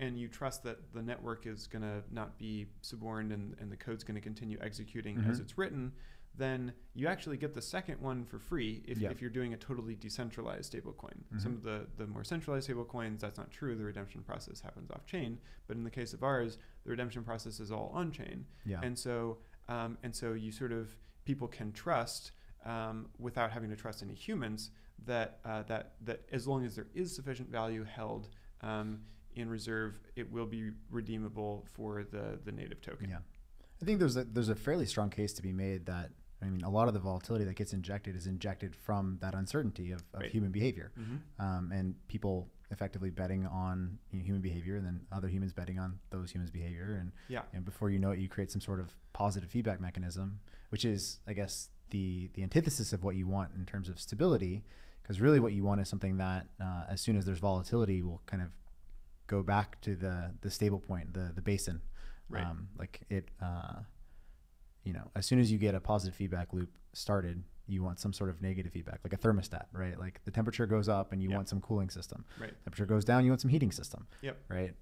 and you trust that the network is going to not be suborned and the code's going to continue executing Mm-hmm. as it's written, then you actually get the second one for free if you're doing a totally decentralized stablecoin. Mm-hmm. Some of the more centralized stablecoins, that's not true. The redemption process happens off-chain. But in the case of ours, the redemption process is all on-chain. Yeah. And so you sort of, people can trust without having to trust any humans that as long as there is sufficient value held in reserve, it will be redeemable for the native token. Yeah, I think there's a fairly strong case to be made that, I mean, a lot of the volatility that gets injected is injected from that uncertainty of Right. human behavior, Mm-hmm. and people effectively betting on human behavior, and then other humans betting on those humans' behavior, and before you know it, you create some sort of positive feedback mechanism, which is, I guess, the antithesis of what you want in terms of stability, because really what you want is something that as soon as there's volatility will kind of go back to the stable point, the basin. Right. As soon as you get a positive feedback loop started, you want some sort of negative feedback, like a thermostat, right? Like the temperature goes up and you want some cooling system. Right. Temperature goes down, you want some heating system. Yep. Right.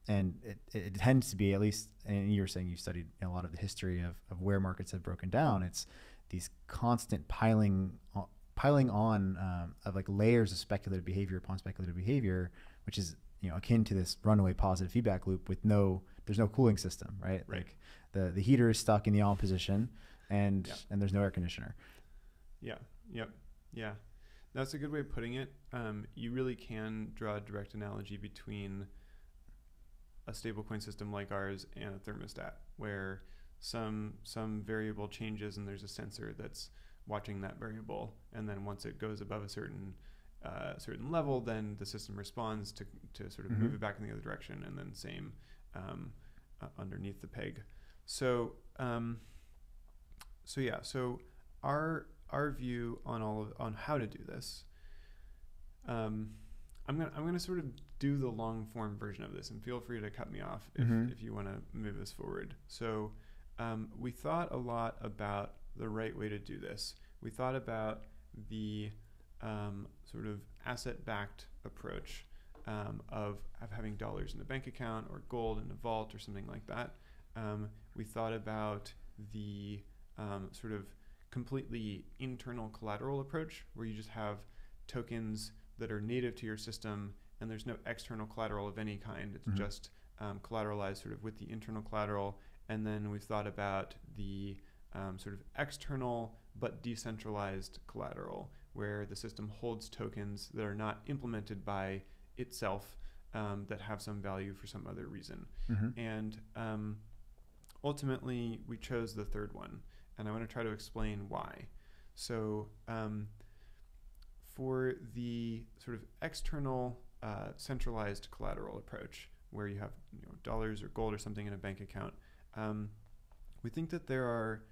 And it tends to be, at least, and you were saying you studied a lot of the history of where markets have broken down. It's these constant piling on of like layers of speculative behavior upon speculative behavior, which is akin to this runaway positive feedback loop with there's no cooling system, right? Right. Like the heater is stuck in the on position, and there's no air conditioner. Yeah. Yep. Yeah. That's a good way of putting it. You really can draw a direct analogy between a stablecoin system like ours and a thermostat, where some variable changes and there's a sensor that's watching that variable, and then once it goes above a certain level, then the system responds to sort of Mm-hmm. move it back in the other direction, and then same underneath the peg. So our view on how to do this, I'm gonna sort of do the long form version of this, and feel free to cut me off if you want to move this forward. So we thought a lot about the right way to do this. We thought about the sort of asset-backed approach of having dollars in a bank account or gold in a vault or something like that. We thought about the sort of completely internal collateral approach, where you just have tokens that are native to your system and there's no external collateral of any kind. It's just collateralized sort of with the internal collateral. And then we've thought about the sort of external but decentralized collateral, where the system holds tokens that are not implemented by itself, that have some value for some other reason. Mm-hmm. And ultimately, we chose the third one, and I want to try to explain why. So for the sort of external centralized collateral approach, where you have dollars or gold or something in a bank account, we think that there are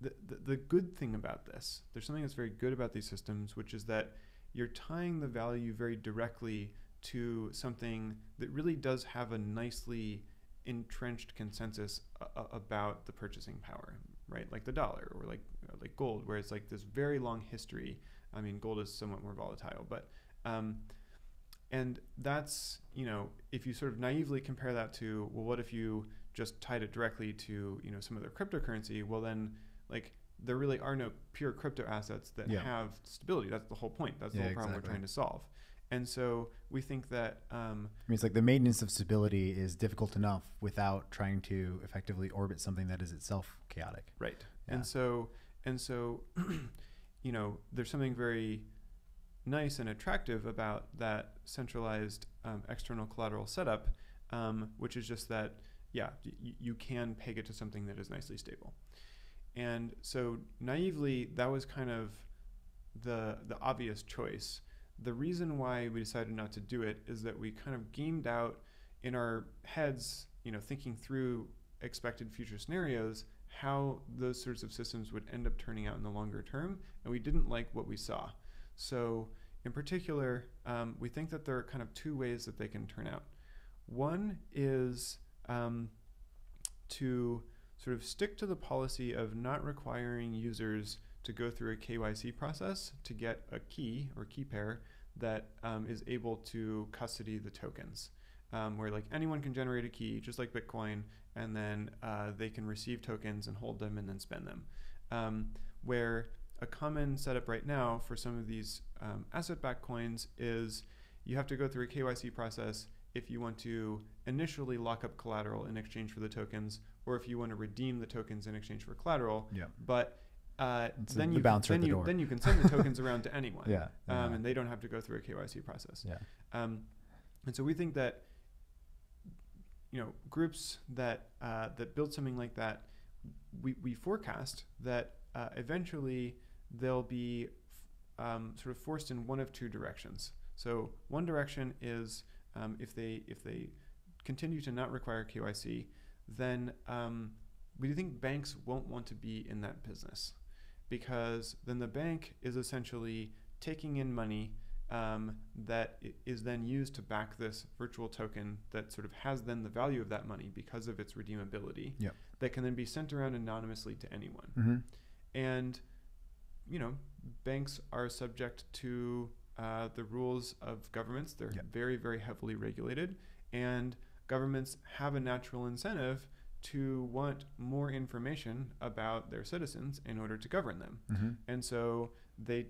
the good thing about this. There's something that's very good about these systems, which is that you're tying the value very directly to something that really does have a nicely entrenched consensus about the purchasing power, right? Like the dollar, or like gold, where it's like this very long history. I mean, gold is somewhat more volatile, but And that's, if you sort of naively compare that to, well, what if you just tied it directly to, some other cryptocurrency? Well, then, like, there really are no pure crypto assets that have stability. That's the whole point. That's the whole problem we're trying to solve. And so we think that it's like the maintenance of stability is difficult enough without trying to effectively orbit something that is itself chaotic. Right. Yeah. And so there's something very nice and attractive about that centralized external collateral setup, which is just that you can peg it to something that is nicely stable. And so naively, that was kind of the obvious choice. The reason why we decided not to do it is that we kind of gamed out in our heads, thinking through expected future scenarios, how those sorts of systems would end up turning out in the longer term, and we didn't like what we saw. So in particular, we think that there are kind of two ways that they can turn out. One is to sort of stick to the policy of not requiring users to go through a KYC process to get a key or key pair that is able to custody the tokens, where like anyone can generate a key, just like Bitcoin, and then they can receive tokens and hold them and then spend them. Where a common setup right now for some of these asset-backed coins is you have to go through a KYC process if you want to initially lock up collateral in exchange for the tokens, or if you want to redeem the tokens in exchange for collateral. Yeah. But then you can send the tokens around to anyone. And they don't have to go through a KYC process. And so we think that groups that build something like that, we forecast that eventually they'll be sort of forced in one of two directions. So one direction is if they continue to not require KYC, then we think banks won't want to be in that business, because then the bank is essentially taking in money that is then used to back this virtual token that sort of has then the value of that money because of its redeemability, that can then be sent around anonymously to anyone. And banks are subject to the rules of governments. They're very, very heavily regulated, and governments have a natural incentive to want more information about their citizens in order to govern them. And so they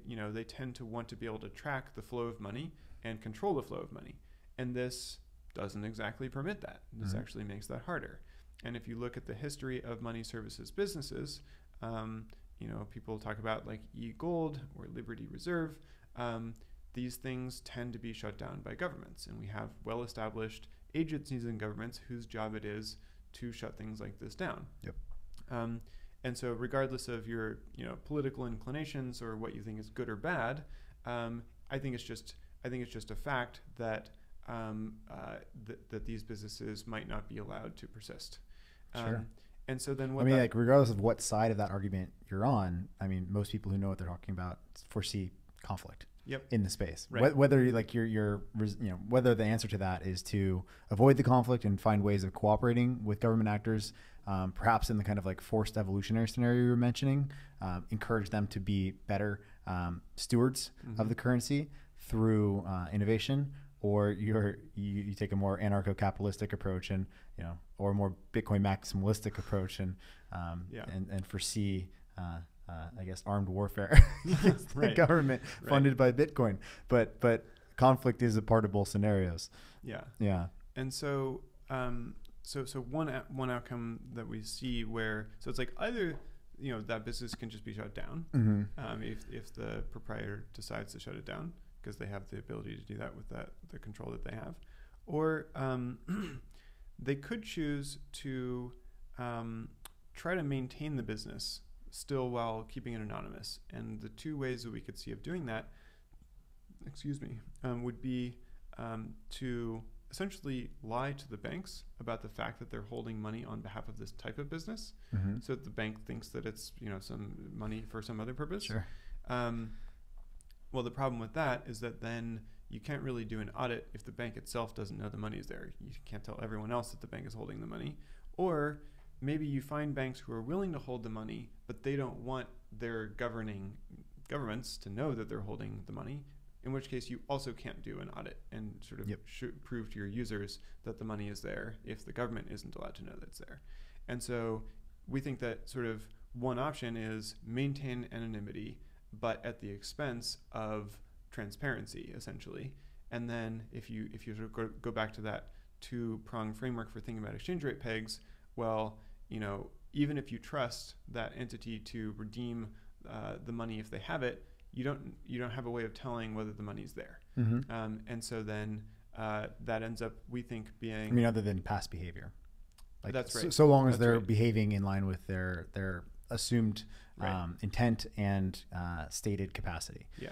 tend to want to be able to track the flow of money and control the flow of money. And this doesn't exactly permit that. This actually makes that harder. And if you look at the history of money services businesses, people talk about like e-gold or Liberty Reserve. These things tend to be shut down by governments, and we have well-established agencies in governments whose job it is to shut things like this down. And so regardless of your political inclinations or what you think is good or bad, I think it's just a fact that that these businesses might not be allowed to persist. And so then what like regardless of what side of that argument you're on, most people who know what they're talking about foresee conflict in the space. Whether whether the answer to that is to avoid the conflict and find ways of cooperating with government actors, perhaps in the kind of like forced evolutionary scenario you were mentioning, encourage them to be better stewards of the currency through innovation, or you take a more anarcho-capitalistic approach and or a more Bitcoin maximalistic approach and foresee I guess armed warfare against the government funded by Bitcoin, but conflict is a part of both scenarios. And so one outcome that we see so it's like either that business can just be shut down if the proprietor decides to shut it down, because they have the ability to do that with the control that they have, or they could choose to try to maintain the business still while keeping it anonymous. And the two ways that we could see of doing that, would be to essentially lie to the banks about the fact that they're holding money on behalf of this type of business, so that the bank thinks that it's some money for some other purpose. Well, the problem with that is that then you can't really do an audit if the bank itself doesn't know the money is there. You can't tell everyone else that the bank is holding the money. Or maybe you find banks who are willing to hold the money, but they don't want their governing governments to know that they're holding the money. in which case you also can't do an audit and sort of prove to your users that the money is there if the government isn't allowed to know that it's there. And so we think that sort of one option is maintain anonymity, but at the expense of transparency, essentially. And then if you sort of go back to that two-pronged framework for thinking about exchange rate pegs, well, even if you trust that entity to redeem the money if they have it, you don't have a way of telling whether the money's there. And so then that ends up, we think, being other than past behavior. Like, that's right. So long as they're behaving in line with their assumed intent and stated capacity. Yeah.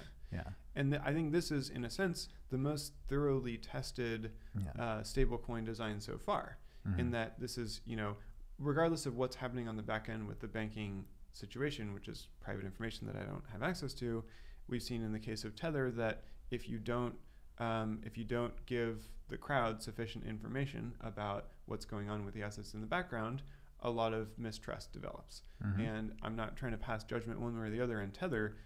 And I think this is, in a sense, the most thoroughly tested stablecoin design so far, in that this is, regardless of what's happening on the back end with the banking situation, which is private information that I don't have access to, we've seen in the case of Tether that if you don't give the crowd sufficient information about what's going on with the assets in the background, a lot of mistrust develops. And I'm not trying to pass judgment one way or the other in Tether.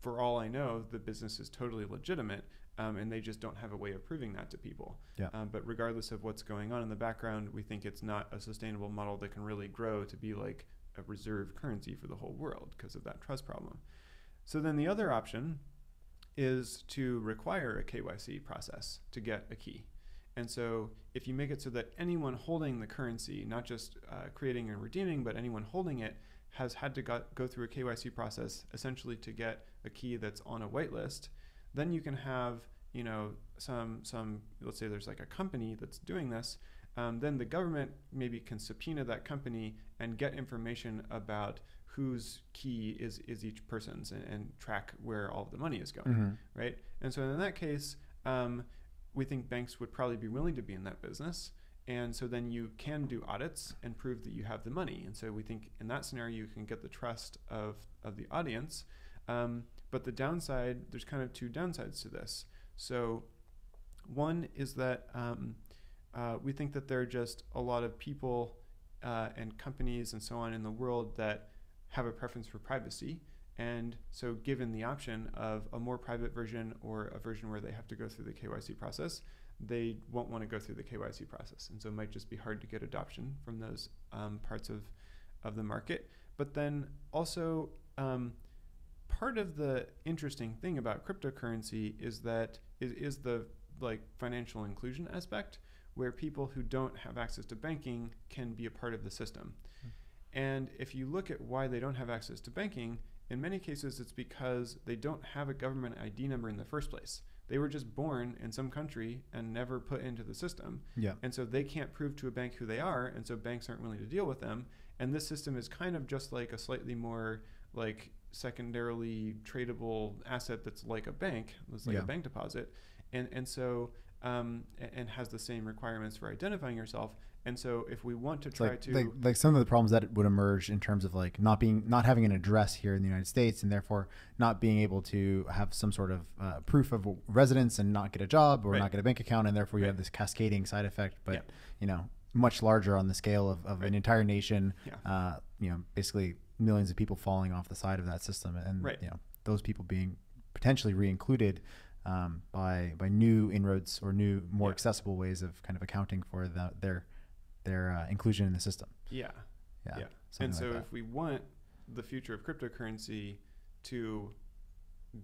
For all I know, the business is totally legitimate, and they just don't have a way of proving that to people. But regardless of what's going on in the background, we think it's not a sustainable model that can really grow to be like a reserve currency for the whole world because of that trust problem. So then the other option is to require a KYC process to get a key. And so if you make it so that anyone holding the currency, not just creating and redeeming, but anyone holding it, has had to go through a KYC process essentially to get a key that's on a whitelist, then you can have, some let's say there's like a company that's doing this, then the government maybe can subpoena that company and get information about whose key is each person's and track where all of the money is going, right? And so in that case, we think banks would probably be willing to be in that business. And so then you can do audits and prove that you have the money. And so we think in that scenario, you can get the trust of the audience. But the downside, there's kind of two downsides to this. So one is that we think that there are just a lot of people and companies and so on in the world that have a preference for privacy. And so given the option of a more private version or a version where they have to go through the KYC process, they won't want to go through the KYC process. And so it might just be hard to get adoption from those parts of the market. But then also part of the interesting thing about cryptocurrency is that it is the financial inclusion aspect, where people who don't have access to banking can be a part of the system. And if you look at why they don't have access to banking, in many cases it's because they don't have a government ID number in the first place. They were just born in some country and never put into the system. And so they can't prove to a bank who they are, and so banks aren't willing to deal with them. And this system is kind of just like a slightly more secondarily tradable asset that's like a bank. It's like a bank deposit. And so and has the same requirements for identifying yourself. And so if we want to try to like some of the problems that would emerge in terms of not having an address here in the United States, and therefore not being able to have some sort of proof of residence and not get a job or not get a bank account, and therefore you have this cascading side effect, but much larger on the scale of an entire nation, basically millions of people falling off the side of that system, and those people being potentially re-included by new inroads or new more accessible ways of kind of accounting for their inclusion in the system. And so if we want the future of cryptocurrency to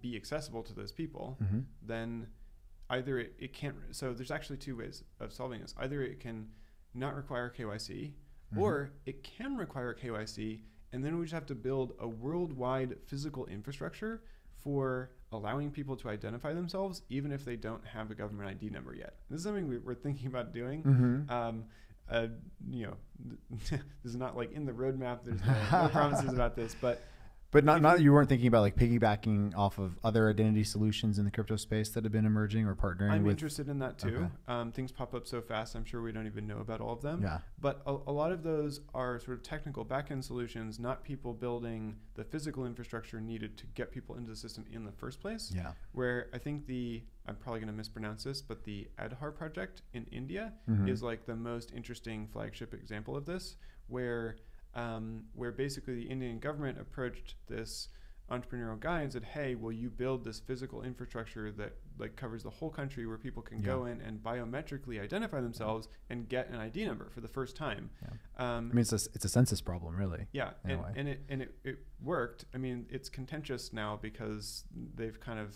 be accessible to those people, then either it can't. So there's actually two ways of solving this. Either it can not require KYC, or it can require KYC, and then we just have to build a worldwide physical infrastructure for allowing people to identify themselves, even if they don't have a government ID number yet. This is something we're thinking about doing. This is not like in the roadmap. There's no promises about this, but not you weren't thinking about piggybacking off of other identity solutions in the crypto space that have been emerging or partnering I'm with. interested in that too. Things pop up so fast, I'm sure we don't even know about all of them. But a lot of those are sort of technical backend solutions, not people building the physical infrastructure needed to get people into the system in the first place. Where I think I'm probably going to mispronounce this, but the Aadhaar project in India is like the most interesting flagship example of this, where basically the Indian government approached this entrepreneurial guy and said, hey, will you build this physical infrastructure that like covers the whole country where people can go in and biometrically identify themselves and get an ID number for the first time. I mean, it's a census problem, really. Yeah, and it worked. I mean, it's contentious now because they've kind of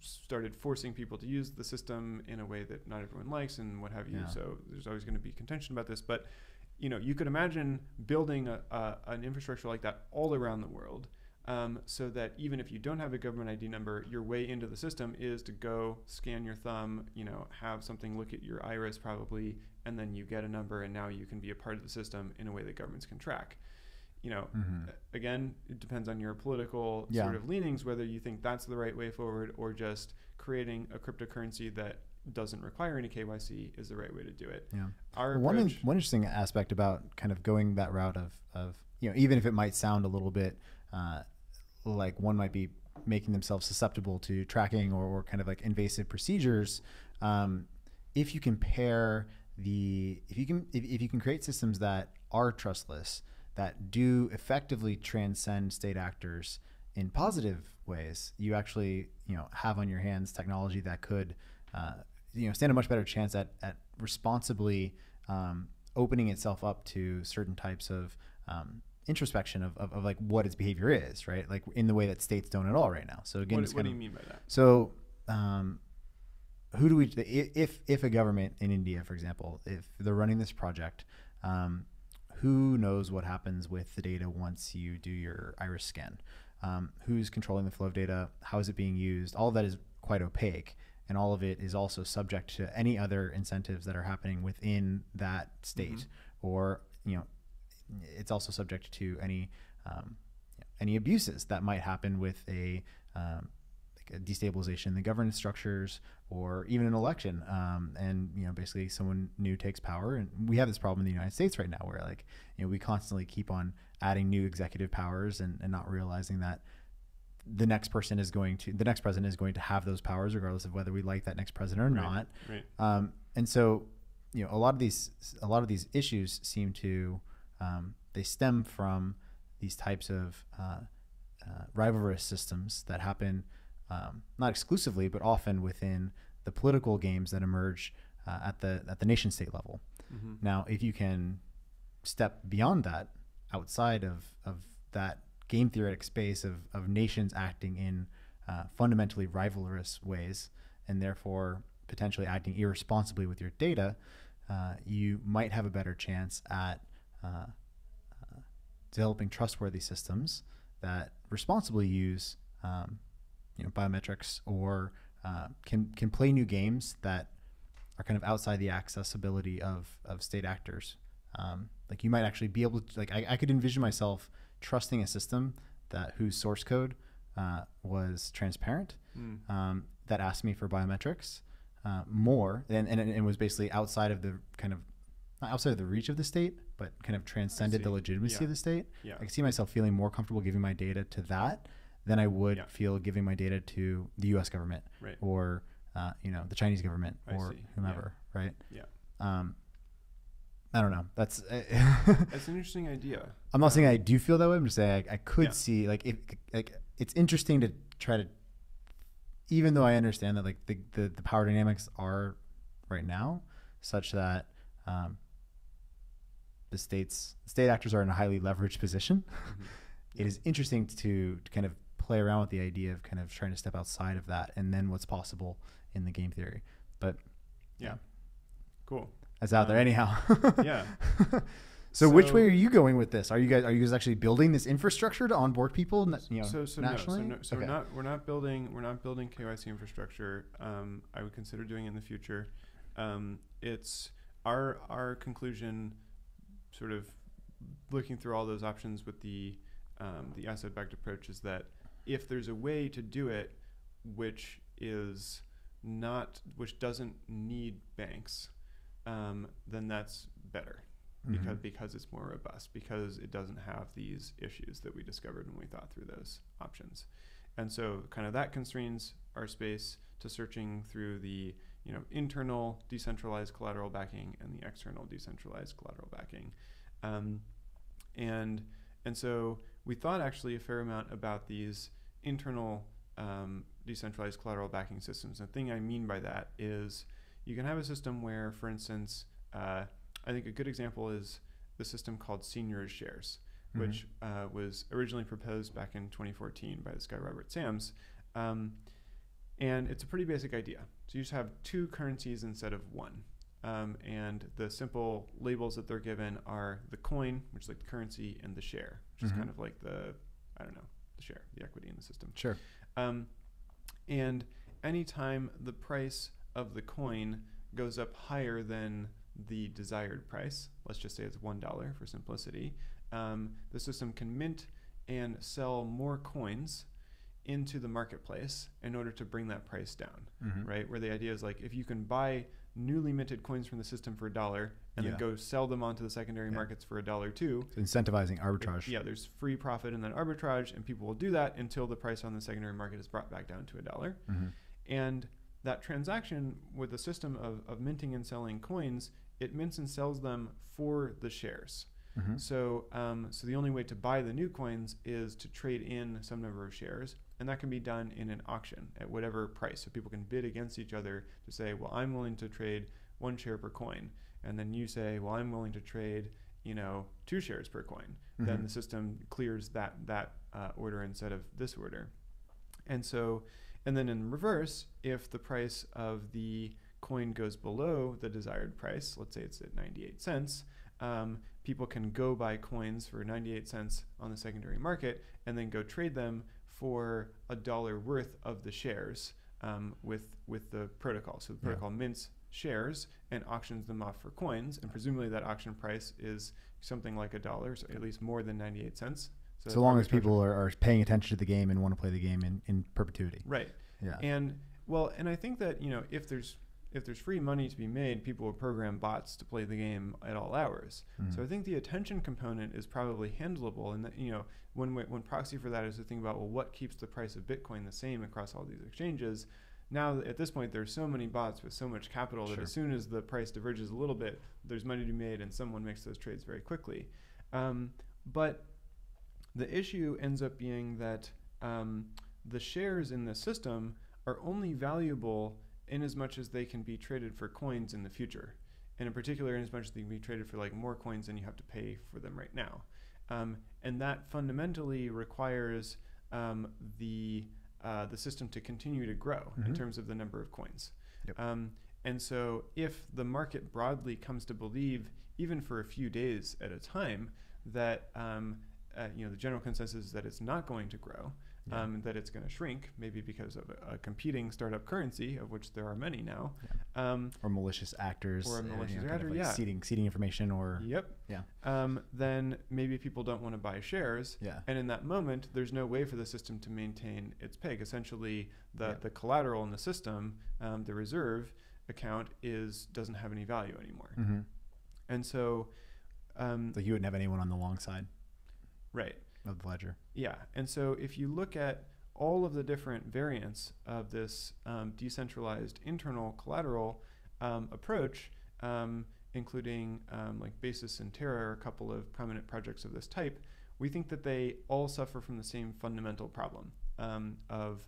started forcing people to use the system in a way that not everyone likes and what have you. So there's always going to be contention about this. But, you know, you could imagine building an infrastructure like that all around the world, so that even if you don't have a government ID number, your way into the system is to go scan your thumb, you know, have something look at your iris probably, and then you get a number, and now you can be a part of the system in a way that governments can track. You know, again, it depends on your political sort of leanings, whether you think that's the right way forward or just creating a cryptocurrency that doesn't require any KYC is the right way to do it. Our one interesting aspect about kind of going that route of, you know, even if it might sound a little bit like one might be making themselves susceptible to tracking or kind of like invasive procedures, if you compare if you can create systems that are trustless, that do effectively transcend state actors in positive ways, you actually, you know, have on your hands technology that could, you know, stand a much better chance at responsibly opening itself up to certain types of introspection of like what its behavior is, right? Like in the way that states don't at all right now. So again, what do you mean by that? So who do we, if a government in India, for example, if they're running this project, who knows what happens with the data once you do your iris scan? Who's controlling the flow of data? How is it being used? All of that is quite opaque, and all of it is also subject to any other incentives that are happening within that state, or, you know, it's also subject to any abuses that might happen with a destabilization in the governance structures, or even an election. And, you know, basically someone new takes power, and we have this problem in the United States right now where, like, you know, we constantly keep on adding new executive powers and not realizing that the next president is going to have those powers regardless of whether we like that next president or not. And so, you know, a lot of these issues seem to, they stem from these types of rivalrous systems that happen, not exclusively, but often within the political games that emerge at the nation state level. Now, if you can step beyond that, outside of that game theoretic space of nations acting in fundamentally rivalrous ways, and therefore potentially acting irresponsibly with your data, you might have a better chance at developing trustworthy systems that responsibly use you know, biometrics, or can play new games that are kind of outside the accessibility of state actors. Like you might actually be able to, like, I could envision myself trusting a system whose source code was transparent, that asked me for biometrics more, and was basically outside of the kind of, not outside of the reach of the state, but kind of transcended the legitimacy of the state. I can see myself feeling more comfortable giving my data to that than I would feel giving my data to the U.S. government, or you know, the Chinese government, or whomever, right? I don't know. That's that's an interesting idea. I'm not saying I do feel that way. I'm just saying I could see, like, it's interesting to try to, even though I understand that, like, the power dynamics are right now such that the state actors are in a highly leveraged position. It is interesting to kind of play around with the idea of kind of trying to step outside of that, and then what's possible in the game theory. But cool. That's out there anyhow. So which way are you going with this? Are you guys actually building this infrastructure to onboard people? You know, nationally? We're not building KYC infrastructure. I would consider doing it in the future. It's our conclusion, sort of looking through all those options with the asset-backed approach, is that if there's a way to do it which doesn't need banks, then that's better, because it's more robust, because it doesn't have these issues that we discovered when we thought through those options. And so kind of that constrains our space to searching through the, you know, internal decentralized collateral backing and the external decentralized collateral backing. And so we thought actually a fair amount about these internal decentralized collateral backing systems. The thing I mean by that is you can have a system where, for instance, I think a good example is the system called seniors shares, which was originally proposed back in 2014 by this guy, Robert Sams. And it's a pretty basic idea. So you just have two currencies instead of one. And the simple labels that they're given are the coin, which is like the currency, and the share, which is kind of like the share, the equity in the system. Sure. And anytime the price of the coin goes up higher than the desired price, let's just say it's $1 for simplicity, the system can mint and sell more coins into the marketplace in order to bring that price down, right? Where the idea is like, if you can buy newly minted coins from the system for $1 and then go sell them onto the secondary markets for $1 too. So incentivizing arbitrage. There's free profit and then arbitrage, and people will do that until the price on the secondary market is brought back down to $1. And that transaction with the system of minting and selling coins, it mints and sells them for the shares. So the only way to buy the new coins is to trade in some number of shares, and that can be done in an auction at whatever price. So people can bid against each other to say, well, I'm willing to trade 1 share per coin, and then you say, well, I'm willing to trade 2 shares per coin. Then the system clears that order instead of this order. And then in reverse, if the price of the coin goes below the desired price, let's say it's at 98 cents, people can go buy coins for 98 cents on the secondary market and then go trade them for $1 worth of the shares with the protocol. So the protocol mints shares and auctions them off for coins, and presumably that auction price is something like $1, so at least more than 98 cents. So long as people are paying attention to the game and want to play the game in perpetuity. Right. Yeah. And I think that if there's free money to be made, people will program bots to play the game at all hours. So I think the attention component is probably handleable, and that, one proxy for that is to think about, well, what keeps the price of Bitcoin the same across all these exchanges? Now, at this point, there's so many bots with so much capital that as soon as the price diverges a little bit, there's money to be made, and someone makes those trades very quickly. But the issue ends up being that the shares in the system are only valuable in as much as they can be traded for coins in the future, and in particular in as much as they can be traded for like more coins than you have to pay for them right now. And that fundamentally requires the system to continue to grow in terms of the number of coins. And so if the market broadly comes to believe, even for a few days at a time, that the general consensus is that it's not going to grow, that it's going to shrink, maybe because of a competing startup currency, of which there are many now. Or malicious actors. Or a malicious actor, kind of like seeding information or... Then maybe people don't want to buy shares. And in that moment, there's no way for the system to maintain its peg. Essentially, the collateral in the system, the reserve account, doesn't have any value anymore. And so... you wouldn't have anyone on the long side. Right. Of the ledger. Yeah. And so if you look at all of the different variants of this decentralized internal collateral approach, including like Basis and Terra, a couple of prominent projects of this type, we think that they all suffer from the same fundamental problem of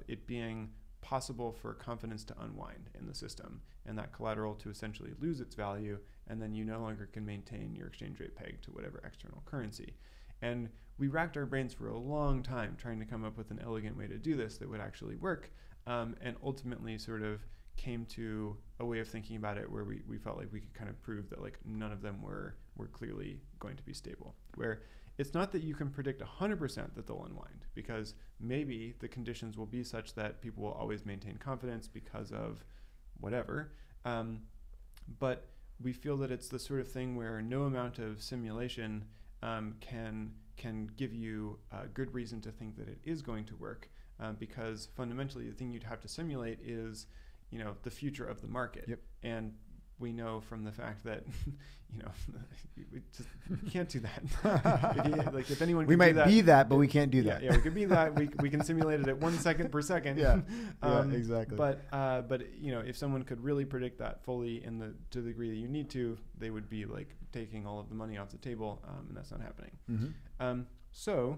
it being possible for confidence to unwind in the system, and that collateral to essentially lose its value, and then you no longer can maintain your exchange rate peg to whatever external currency. And we racked our brains for a long time trying to come up with an elegant way to do this that would actually work, and ultimately sort of came to a way of thinking about it where we felt like we could kind of prove that like none of them were clearly going to be stable. Where it's not that you can predict 100% that they'll unwind, because maybe the conditions will be such that people will always maintain confidence because of whatever. But we feel that it's the sort of thing where no amount of simulation can give you a good reason to think that it is going to work, because fundamentally the thing you'd have to simulate is the future of the market. And we know from the fact that we just can't do that. If anyone we might be that, but we can't do that. We could be that. We can simulate it at 1 second per second. Exactly. But if someone could really predict that fully to the degree that you need to, they would be like taking all of the money off the table, and that's not happening. So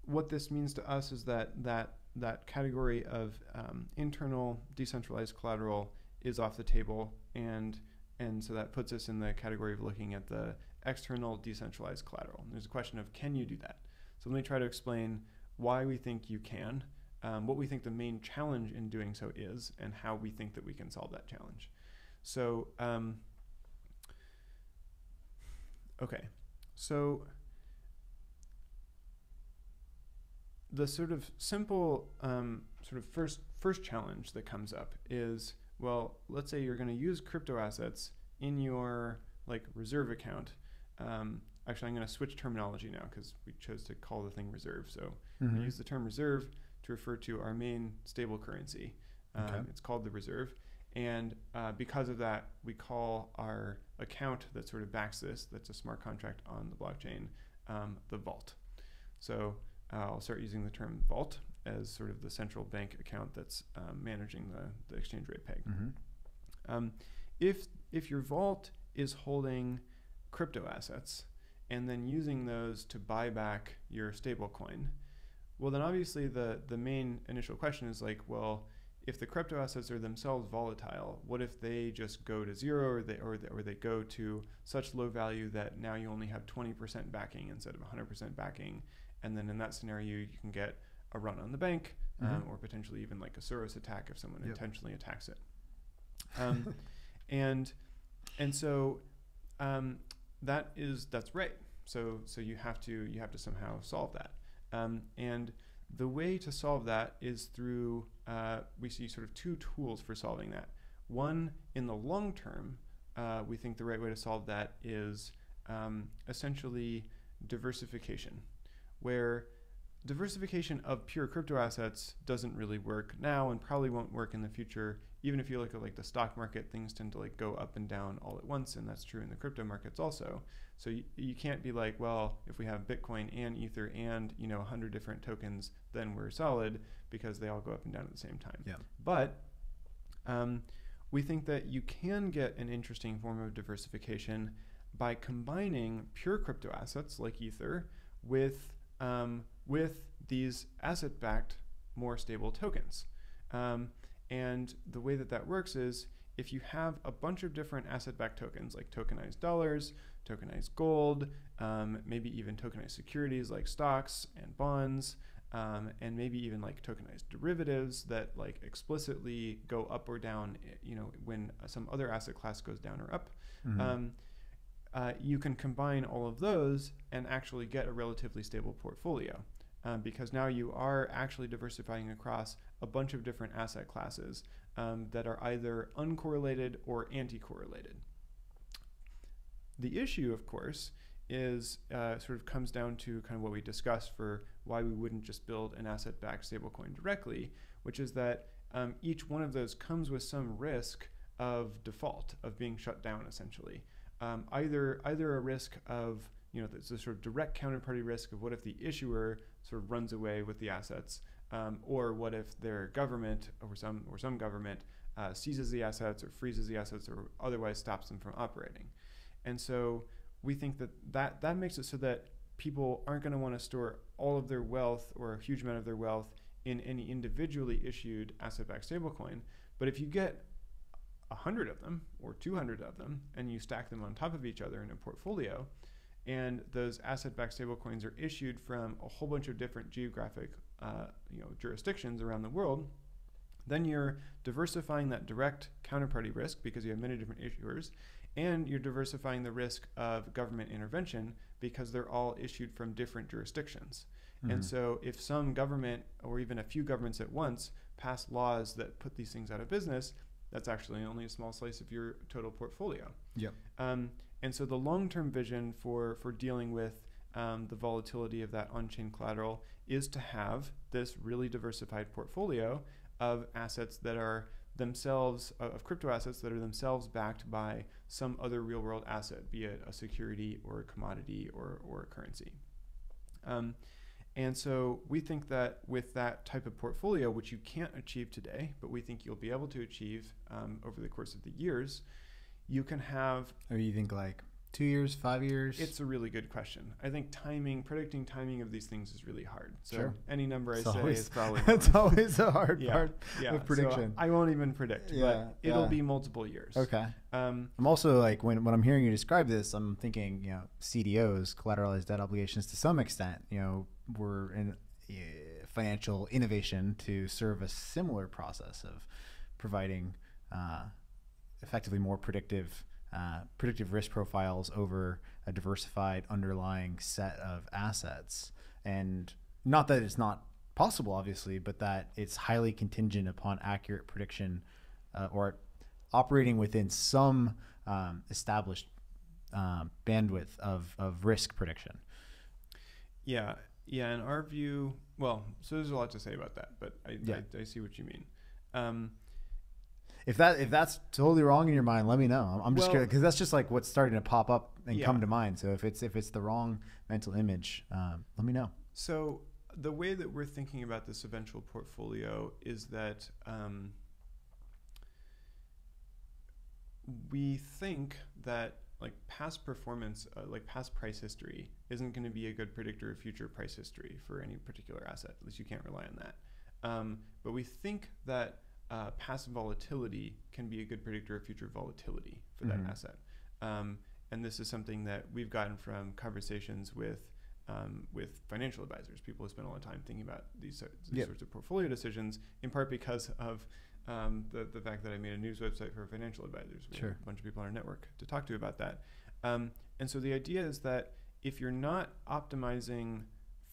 what this means to us is that category of internal decentralized collateral is off the table, and so that puts us in the category of looking at the external decentralized collateral. And there's a question of, can you do that? So let me try to explain why we think you can, what we think the main challenge in doing so is, and how we think that we can solve that challenge. So, okay, so the sort of simple sort of first challenge that comes up is, well, let's say you're going to use crypto assets in your like reserve account. Actually, I'm going to switch terminology now because we chose to call the thing reserve. So we use the term reserve to refer to our main stable currency. It's called the reserve. And because of that, we call our account that sort of backs this, that's a smart contract on the blockchain, the vault. So I'll start using the term vault as sort of the central bank account that's managing the exchange rate peg. If your vault is holding crypto assets and then using those to buy back your stable coin, well, then obviously the main initial question is like, well, if the crypto assets are themselves volatile, what if they just go to zero, or they go to such low value that now you only have 20% backing instead of 100% backing? And then in that scenario, you can get a run on the bank, or potentially even like a Soros attack if someone intentionally attacks it. And so that's right. So you have to somehow solve that. And the way to solve that is through we see sort of two tools for solving that. One, in the long term, we think the right way to solve that is essentially diversification, where diversification of pure crypto assets doesn't really work now and probably won't work in the future. Even if you look at like the stock market, things tend to like go up and down all at once, and that's true in the crypto markets also. So you can't be like, well, if we have Bitcoin and Ether and 100 different tokens, then we're solid, because they all go up and down at the same time. Yeah. But we think that you can get an interesting form of diversification by combining pure crypto assets like Ether with these asset-backed, more stable tokens. And the way that works is, if you have a bunch of different asset-backed tokens, like tokenized dollars, tokenized gold, maybe even tokenized securities like stocks and bonds, and maybe even like tokenized derivatives that like explicitly go up or down, when some other asset class goes down or up, you can combine all of those and actually get a relatively stable portfolio. Because now you are actually diversifying across a bunch of different asset classes that are either uncorrelated or anti-correlated. The issue, of course, is sort of comes down to kind of what we discussed for why we wouldn't just build an asset-backed stablecoin directly, which is that each one of those comes with some risk of default, of being shut down, essentially. Either a risk of the sort of direct counterparty risk of what if the issuer sort of runs away with the assets, or what if their government or some government seizes the assets or freezes the assets or otherwise stops them from operating. And so we think that makes it so that people aren't going to want to store all of their wealth or a huge amount of their wealth in any individually issued asset-backed stablecoin. But if you get 100 of them or 200 of them and you stack them on top of each other in a portfolio, and those asset-backed stablecoins are issued from a whole bunch of different geographic jurisdictions around the world, then you're diversifying that direct counterparty risk because you have many different issuers, and you're diversifying the risk of government intervention because they're all issued from different jurisdictions. And so if some government, or even a few governments at once, pass laws that put these things out of business, that's actually only a small slice of your total portfolio. Yep. And so the long-term vision for dealing with the volatility of that on-chain collateral is to have this really diversified portfolio of assets that are themselves, of crypto assets that are themselves backed by some other real-world asset, be it a security or a commodity or a currency. And so we think that with that type of portfolio, which you can't achieve today, but we think you'll be able to achieve over the course of the years, you can have... Or you think like 2 years, 5 years? It's a really good question. I think predicting timing of these things is really hard. So Sure. any number It's I say always, is probably it's always a hard part yeah. of prediction. So I won't even predict, but it'll be multiple years. Okay. I'm also like, when I'm hearing you describe this, I'm thinking, CDOs, collateralized debt obligations, to some extent, were in financial innovation to serve a similar process of providing effectively more predictive risk profiles over a diversified underlying set of assets. And not that it's not possible, obviously, but that it's highly contingent upon accurate prediction or operating within some established bandwidth of risk prediction. Yeah. In our view, so there's a lot to say about that, but I see what you mean. If that's totally wrong in your mind, let me know. I'm just curious, because that's just like what's starting to pop up and come to mind. So if it's the wrong mental image, let me know. So the way that we're thinking about this eventual portfolio is that we think that like past performance, like past price history, isn't going to be a good predictor of future price history for any particular asset. At least you can't rely on that. But we think that past volatility can be a good predictor of future volatility for that asset. And this is something that we've gotten from conversations with financial advisors, people who spend a lot of time thinking about these sorts of portfolio decisions, in part because of the fact that I made a news website for financial advisors. We have a bunch of people on our network to talk to about that. And so the idea is that if you're not optimizing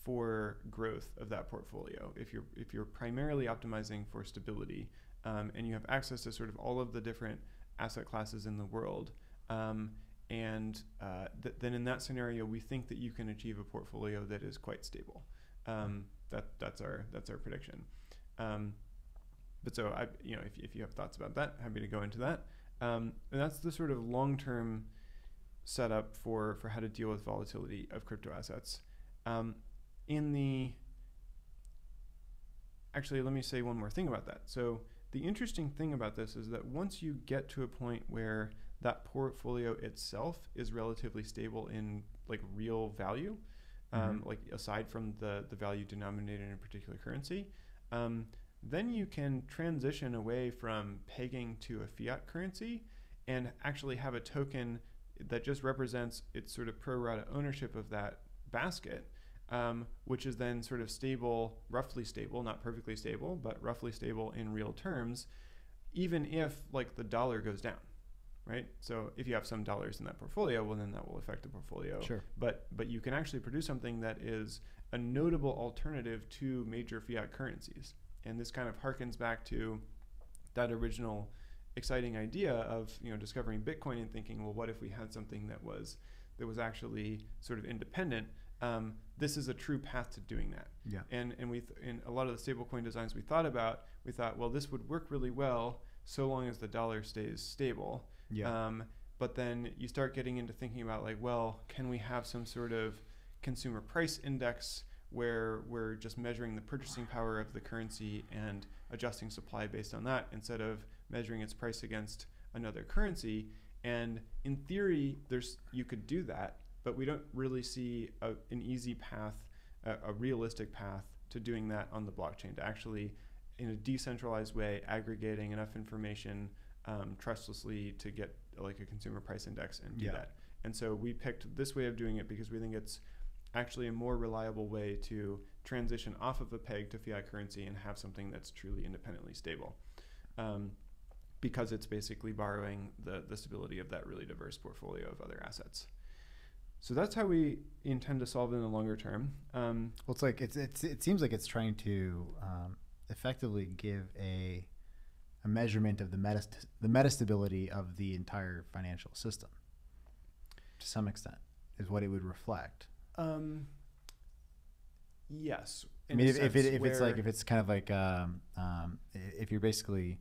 for growth of that portfolio, if you're primarily optimizing for stability, and you have access to sort of all of the different asset classes in the world, then in that scenario, we think that you can achieve a portfolio that is quite stable. That's our prediction. But so if you have thoughts about that, happy to go into that. And that's the sort of long-term setup for how to deal with volatility of crypto assets. Actually, let me say one more thing about that. So the interesting thing about this is that once you get to a point where that portfolio itself is relatively stable in like real value, like aside from the value denominated in a particular currency, then you can transition away from pegging to a fiat currency and actually have a token that just represents its sort of pro rata ownership of that basket, which is then sort of stable, roughly stable, not perfectly stable, but roughly stable in real terms, even if like the dollar goes down, right? So if you have some dollars in that portfolio, well, then that will affect the portfolio. Sure. But you can actually produce something that is a notable alternative to major fiat currencies. And this kind of harkens back to that original exciting idea of discovering Bitcoin and thinking, well, what if we had something that was actually sort of independent? This is a true path to doing that. Yeah. And in a lot of the stablecoin designs we thought, well, this would work really well so long as the dollar stays stable. Yeah. But then you start getting into thinking about like, well, can we have some sort of consumer price index where we're just measuring the purchasing power of the currency and adjusting supply based on that instead of measuring its price against another currency? And in theory, you could do that, but we don't really see an easy path, a realistic path to doing that on the blockchain, to actually, in a decentralized way, aggregating enough information trustlessly to get like a consumer price index and do that. And so we picked this way of doing it because we think it's actually a more reliable way to transition off of a peg to fiat currency and have something that's truly independently stable, because it's basically borrowing the stability of that really diverse portfolio of other assets. So that's how we intend to solve it in the longer term. Well, it's like it seems like it's trying to effectively give a measurement of the metastability of the entire financial system to some extent, is what it would reflect. Yes. I mean, if it's kind of like if you're basically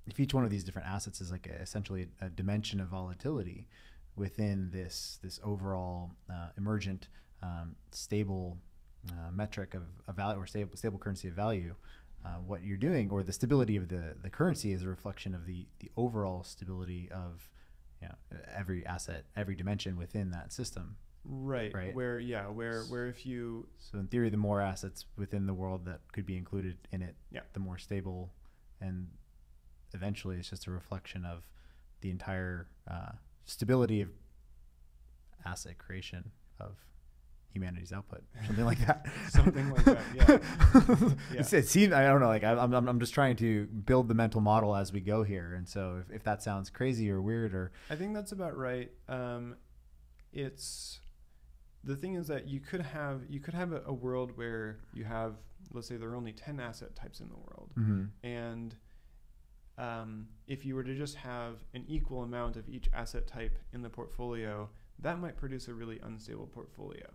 if each one of these different assets is like essentially a dimension of volatility within this overall emergent stable metric of value, or stable currency of value, what you're doing, or the stability of the currency, is a reflection of the overall stability of every asset, every dimension within that system. Right. Right. Where if you... So in theory, the more assets within the world that could be included in it, Yeah. the more stable, and eventually it's just a reflection of the entire stability of asset creation of humanity's output, something like that. Something like that, yeah. Yeah. It seems, I don't know, like I'm just trying to build the mental model as we go here, and so if that sounds crazy or weird, or I think that's about right. It's the thing is that you could have a world where you have, let's say there are only 10 asset types in the world, and if you were to just have an equal amount of each asset type in the portfolio, that might produce a really unstable portfolio.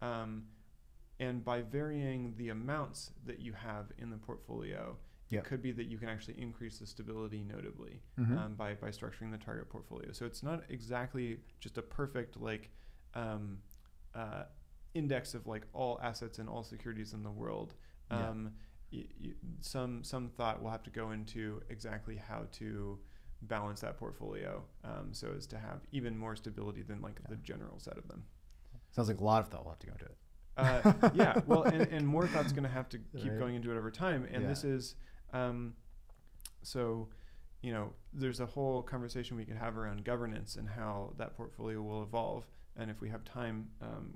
And by varying the amounts that you have in the portfolio, it could be that you can actually increase the stability notably by structuring the target portfolio. So it's not exactly just a perfect index of like all assets and all securities in the world. Some thought will have to go into exactly how to balance that portfolio so as to have even more stability than like the general set of them. Sounds like a lot of thought will have to go into it. Yeah, well, and more thought's going to have to keep going into it over time. And this is, so, there's a whole conversation we could have around governance and how that portfolio will evolve. And if we have time,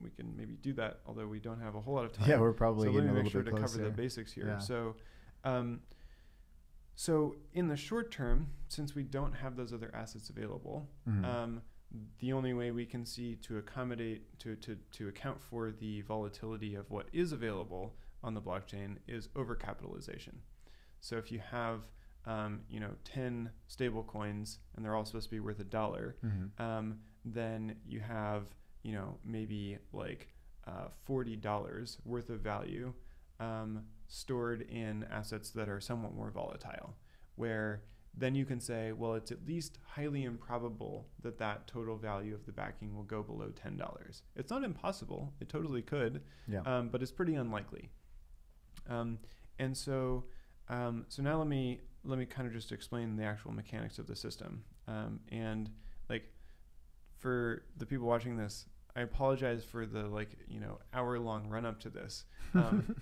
we can maybe do that, although we don't have a whole lot of time. Yeah, we're probably getting a little bit closer. So let me make sure to cover the basics here. Yeah. So in the short term, since we don't have those other assets available, the only way we can see to accommodate, to account for the volatility of what is available on the blockchain is overcapitalization. So if you have, 10 stable coins and they're all supposed to be worth $1, then you have, maybe like $40 worth of value stored in assets that are somewhat more volatile, where then you can say, well, it's at least highly improbable that that total value of the backing will go below $10. It's not impossible. It totally could, but it's pretty unlikely. And so now let me kind of just explain the actual mechanics of the system. And like for the people watching this, I apologize for the hour-long run-up to this,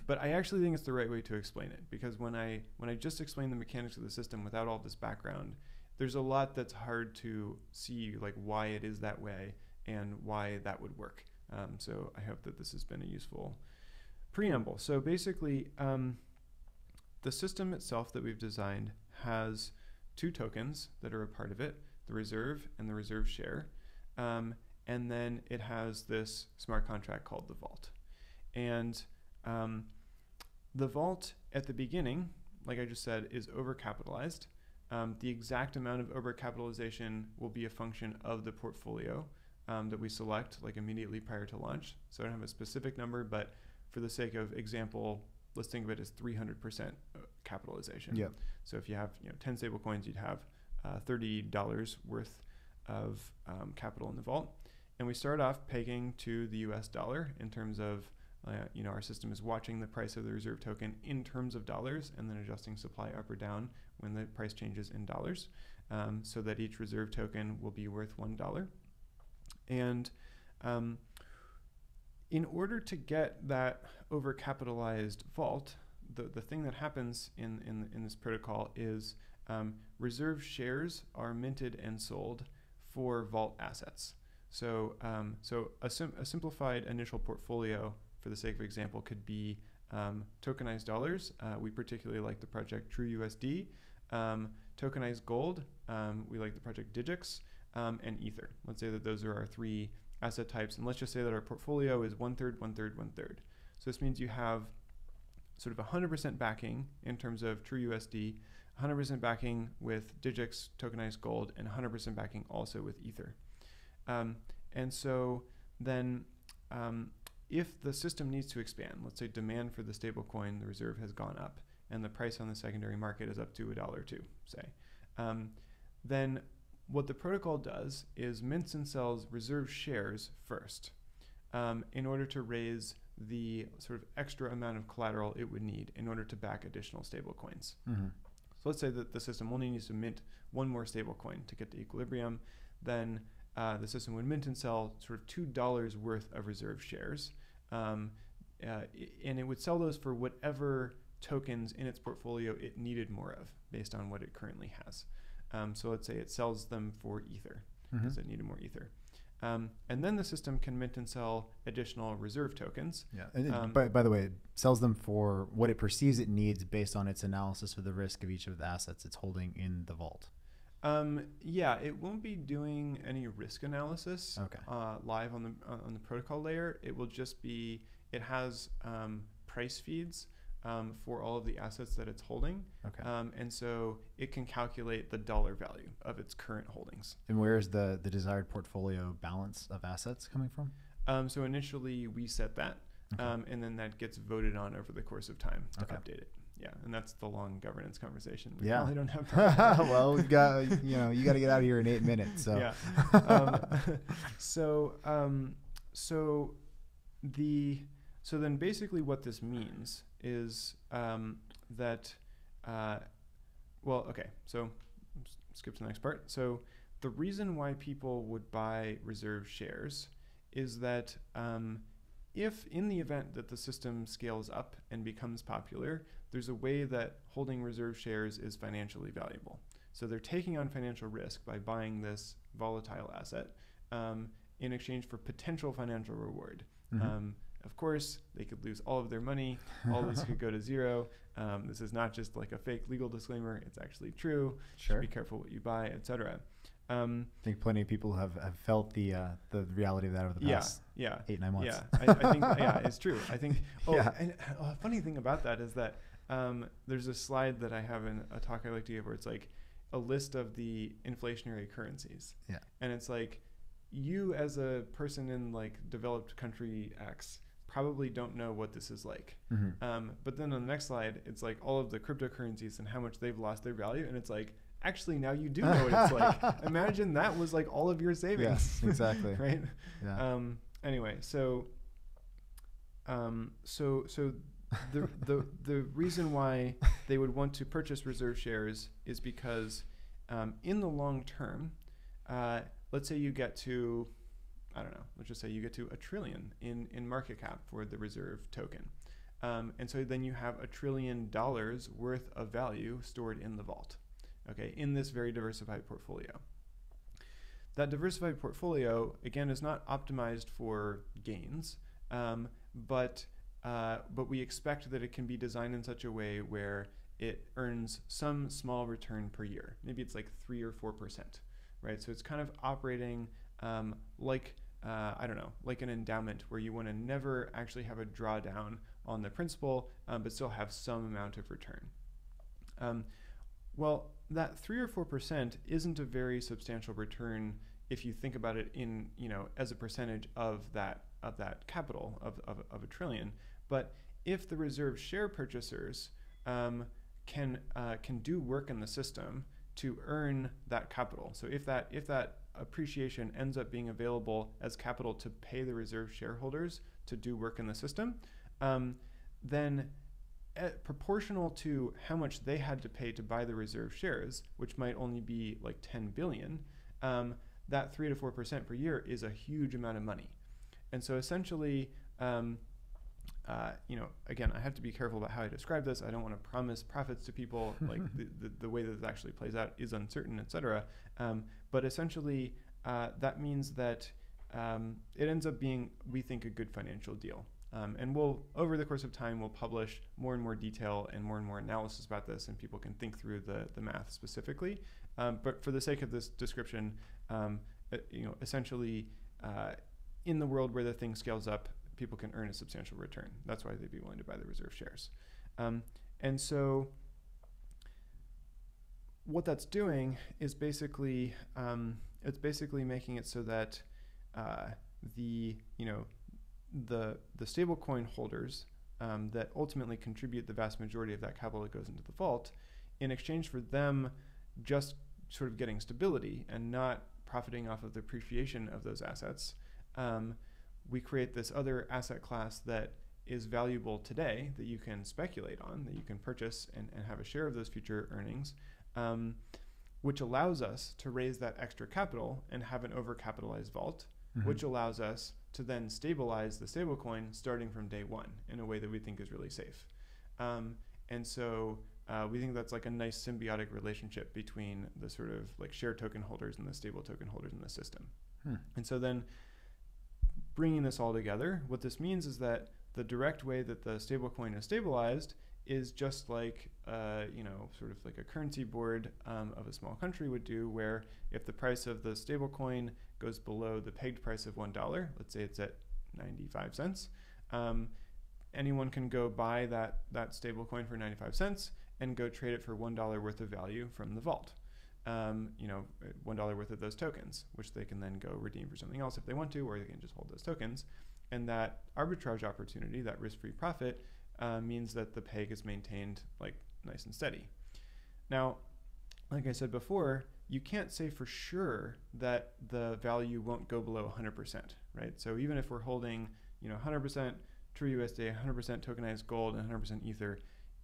but I actually think it's the right way to explain it, because when I just explain the mechanics of the system without all this background, there's a lot that's hard to see, like why it is that way and why that would work. So I hope that this has been a useful preamble. So basically, the system itself that we've designed has two tokens that are a part of it, the reserve and the reserve share. And then it has this smart contract called the vault. And the vault at the beginning, like I just said, is overcapitalized. The exact amount of overcapitalization will be a function of the portfolio that we select like immediately prior to launch. So I don't have a specific number, but for the sake of example, let's think of it as 300% capitalization. Yep. So if you have 10 stable coins, you'd have $30 worth of capital in the vault. And we start off pegging to the US dollar in terms of, our system is watching the price of the reserve token in terms of dollars and then adjusting supply up or down when the price changes in dollars, so that each reserve token will be worth $1. And in order to get that overcapitalized vault, the thing that happens in this protocol is reserve shares are minted and sold for vault assets. So a simplified initial portfolio, for the sake of example, could be tokenized dollars. We particularly like the project TrueUSD. Tokenized gold, we like the project Digix, and Ether. Let's say that those are our three asset types, and let's just say that our portfolio is 1/3, 1/3, 1/3. So this means you have sort of 100% backing in terms of TrueUSD, 100% backing with Digix, tokenized gold, and 100% backing also with Ether. And so then if the system needs to expand, let's say demand for the stablecoin, the reserve, has gone up, and the price on the secondary market is up to $1 or $2, say, then what the protocol does is mints and sells reserve shares first in order to raise the sort of extra amount of collateral it would need in order to back additional stablecoins. So let's say that the system only needs to mint one more stablecoin to get to equilibrium. then the system would mint and sell sort of $2 worth of reserve shares. And it would sell those for whatever tokens in its portfolio it needed more of based on what it currently has. So let's say it sells them for Ether because it needed more Ether. And then the system can mint and sell additional reserve tokens. Yeah. And by the way, it sells them for what it perceives it needs based on its analysis of the risk of each of the assets it's holding in the vault. Yeah, it won't be doing any risk analysis live on the protocol layer. It will just be, it has price feeds for all of the assets that it's holding. Okay. And so it can calculate the dollar value of its current holdings. And where is the desired portfolio balance of assets coming from? So initially we set that, and then that gets voted on over the course of time to update it. Yeah, and that's the long governance conversation. We probably don't have time. Well, we've got, you got to get out of here in 8 minutes. So. Yeah. So then basically what this means is that, so skip to the next part. So the reason why people would buy reserve shares is that if in the event that the system scales up and becomes popular, there's a way that holding reserve shares is financially valuable. So they're taking on financial risk by buying this volatile asset in exchange for potential financial reward. Of course, they could lose all of their money. All this could go to zero. This is not just like a fake legal disclaimer. It's actually true. Sure. Be careful what you buy, etc. I think plenty of people have felt the reality of that over the past 8-9 months. Yeah, I think it's true. I think. And a funny thing about that is that there's a slide that I have in a talk I like to give where it's like a list of the inflationary currencies. Yeah. And it's like you as a person in like developed country X probably don't know what this is like. But then on the next slide, it's like all of the cryptocurrencies and how much they've lost their value. And it's like, actually, now you do know what it's like. Imagine that was like all of your savings. Yes, exactly. Right? Yeah. Anyway, so the reason why they would want to purchase reserve shares is because in the long term, let's say you get to, let's just say you get to $1 trillion in market cap for the reserve token. And so then you have $1 trillion worth of value stored in the vault, in this very diversified portfolio. That diversified portfolio, again, is not optimized for gains, but we expect that it can be designed in such a way where it earns some small return per year. Maybe it's like 3 or 4%, right? So it's kind of operating like an endowment where you want to never actually have a drawdown on the principal, but still have some amount of return. Well, that 3 or 4% isn't a very substantial return if you think about it in, as a percentage of that capital of $1 trillion. But if the reserve share purchasers can do work in the system to earn that capital, so if that appreciation ends up being available as capital to pay the reserve shareholders to do work in the system, then proportional to how much they had to pay to buy the reserve shares, which might only be like 10 billion, that 3 to 4% per year is a huge amount of money. And so essentially, again, I have to be careful about how I describe this. I don't want to promise profits to people. Like the way that this actually plays out is uncertain, etc. But essentially, that means that it ends up being, we think, a good financial deal. And we'll, over the course of time, we'll publish more and more detail and more analysis about this, and people can think through the math specifically. But for the sake of this description, essentially, in the world where the thing scales up, people can earn a substantial return. That's why they'd be willing to buy the reserve shares. And so what that's doing is basically, it's basically making it so that the stablecoin holders that ultimately contribute the vast majority of that capital that goes into the vault, in exchange for them just sort of getting stability and not profiting off of the appreciation of those assets, we create this other asset class that is valuable today that you can speculate on, that you can purchase and have a share of those future earnings. which allows us to raise that extra capital and have an overcapitalized vault, which allows us to then stabilize the stablecoin starting from day one in a way that we think is really safe. And so we think that's like a nice symbiotic relationship between the sort of like share token holders and the stable token holders in the system. And so then bringing this all together, what this means is that the direct way that the stablecoin is stabilized is just like, sort of like a currency board of a small country would do, where if the price of the stablecoin goes below the pegged price of $1, let's say it's at 95 cents, anyone can go buy that stablecoin for 95 cents and go trade it for $1 worth of value from the vault. $1 worth of those tokens, which they can then go redeem for something else if they want to, or they can just hold those tokens. And that arbitrage opportunity, that risk-free profit, means that the peg is maintained like nice and steady. Now, like I said before, you can't say for sure that the value won't go below 100%, right? So even if we're holding, 100% TrueUSD, 100% tokenized gold, and 100%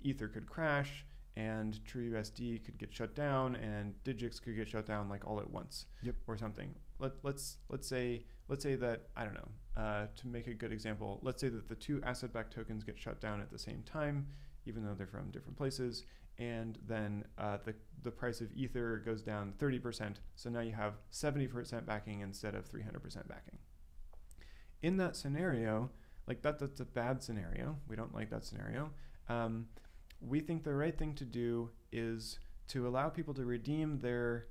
Ether could crash, and TrueUSD could get shut down, and Digix could get shut down like all at once, or something. Let's say that, I don't know, to make a good example, let's say that the two asset-backed tokens get shut down at the same time, even though they're from different places, and then the price of Ether goes down 30%, so now you have 70% backing instead of 300% backing. In that scenario, like that's a bad scenario. We don't like that scenario. We think the right thing to do is to allow people to redeem their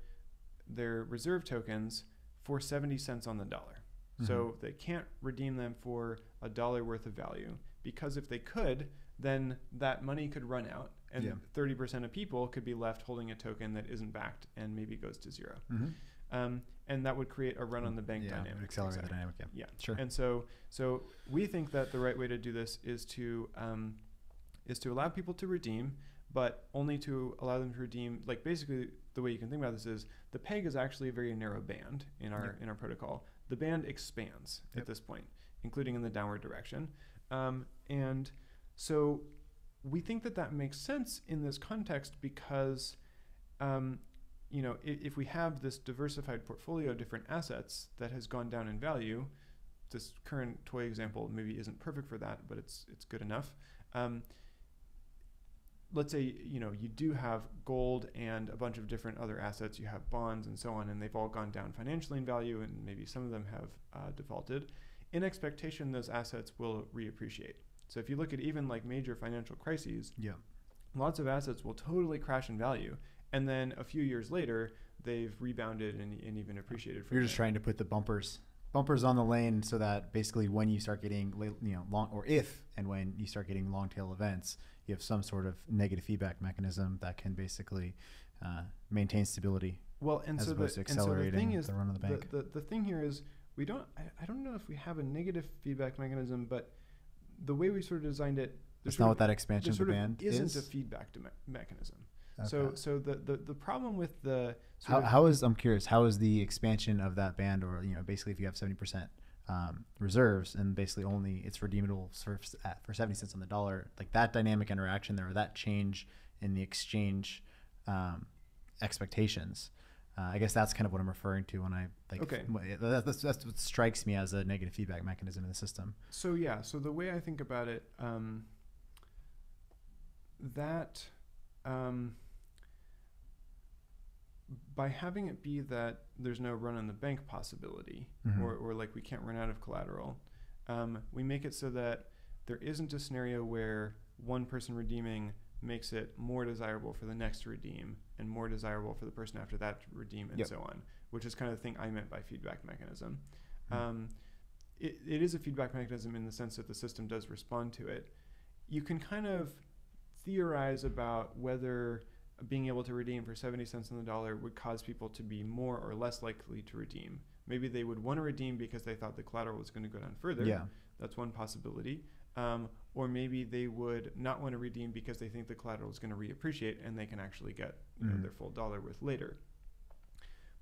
reserve tokens for 70 cents on the dollar. So they can't redeem them for $1 worth of value, because if they could, then that money could run out, and 30% of people could be left holding a token that isn't backed and maybe goes to zero. And that would create a run on the bank dynamic. It would accelerate the dynamic. Yeah, sure. And so we think that the right way to do this is to allow people to redeem, but only to allow them to redeem. Like basically, the way you can think about this is the peg is actually a very narrow band in our protocol. The band expands at this point, including in the downward direction, and so we think that makes sense in this context because, if we have this diversified portfolio of different assets that has gone down in value, this current toy example maybe isn't perfect for that, but it's good enough. Let's say, you do have gold and a bunch of different other assets, you have bonds and so on, and they've all gone down financially in value, and maybe some of them have defaulted. In expectation, those assets will reappreciate. So if you look at even like major financial crises, lots of assets will totally crash in value, and then a few years later, they've rebounded and even appreciated. You're just trying to put the bumpers on the lane so that basically when you start getting long, or if and when you start getting long tail events, you have some sort of negative feedback mechanism that can basically maintain stability. Well, and as so opposed to accelerating the run of the bank. The thing here is I don't know if we have a negative feedback mechanism, but the way we sort of designed it, that's not what that expansion of the band isn't a feedback mechanism. Okay. So the problem with the I'm curious, how is the expansion of that band, or basically if you have 70% reserves and basically only it's redeemable for 70 cents on the dollar, like that dynamic interaction there, or that change in the exchange expectations. I guess that's kind of what I'm referring to when I like. Okay. That's what strikes me as a negative feedback mechanism in the system. So so the way I think about it, by having it be that there's no run on the bank possibility, or like we can't run out of collateral, we make it so that there isn't a scenario where one person redeeming makes it more desirable for the next to redeem and more desirable for the person after that to redeem, and so on, which is kind of the thing I meant by feedback mechanism. It is a feedback mechanism in the sense that the system does respond to it. You can kind of theorize about whether being able to redeem for 70 cents on the dollar would cause people to be more or less likely to redeem. Maybe they would want to redeem because they thought the collateral was going to go down further. Yeah. That's one possibility. Or maybe they would not want to redeem because they think the collateral is going to reappreciate and they can actually get their full dollar worth later.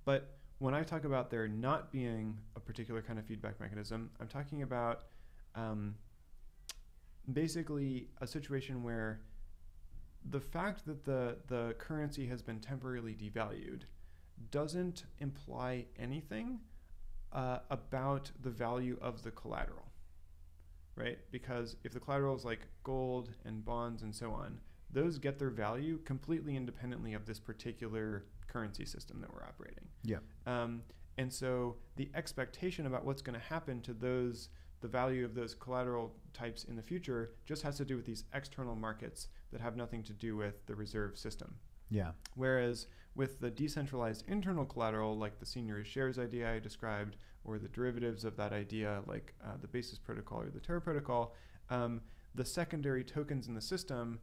But when I talk about there not being a particular kind of feedback mechanism, I'm talking about basically a situation where the fact that the currency has been temporarily devalued doesn't imply anything about the value of the collateral, right? Because if the collateral is like gold and bonds and so on, those get their value completely independently of this particular currency system that we're operating. Yeah. And so the expectation about what's going to happen to those, the value of those collateral types in the future, just has to do with these external markets that have nothing to do with the reserve system. Yeah. Whereas with the decentralized internal collateral, like the senior shares idea I described, or the derivatives of that idea, like the Basis protocol or the Terra protocol, the secondary tokens in the system,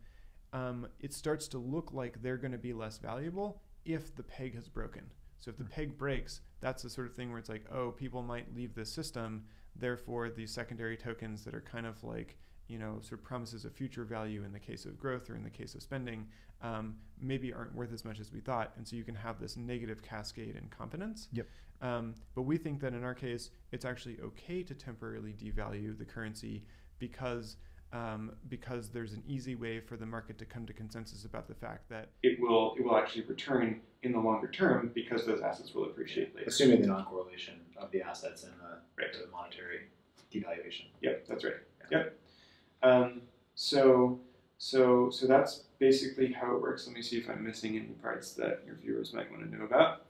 it starts to look like they're going to be less valuable if the peg has broken. So if the peg breaks, that's the sort of thing where it's like, oh, people might leave this system. Therefore, these secondary tokens that are kind of like, you know, sort of promises of future value in the case of growth or in the case of spending, maybe aren't worth as much as we thought. And so you can have this negative cascade in competence. Yep. But we think that in our case, it's actually okay to temporarily devalue the currency because there's an easy way for the market to come to consensus about the fact that it will actually return in the longer term because those assets will appreciate later. Assuming the non-correlation of the assets and the monetary devaluation. Yep, that's right. Yep. So that's basically how it works. Let me see if I'm missing any parts that your viewers might want to know about.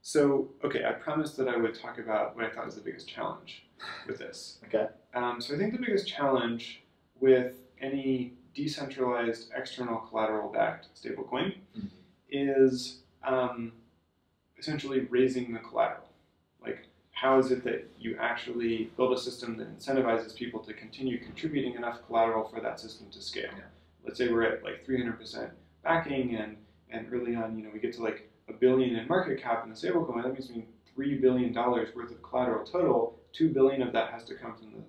So, okay, I promised that I would talk about what I thought was the biggest challenge with this. Okay. So I think the biggest challenge with any decentralized external collateral-backed stablecoin is essentially raising the collateral. Like, how is it that you actually build a system that incentivizes people to continue contributing enough collateral for that system to scale? Yeah. Let's say we're at like 300% backing, and early on, you know, we get to like $1 billion in market cap in the stablecoin. That means $3 billion worth of collateral total. $2 billion of that has to come from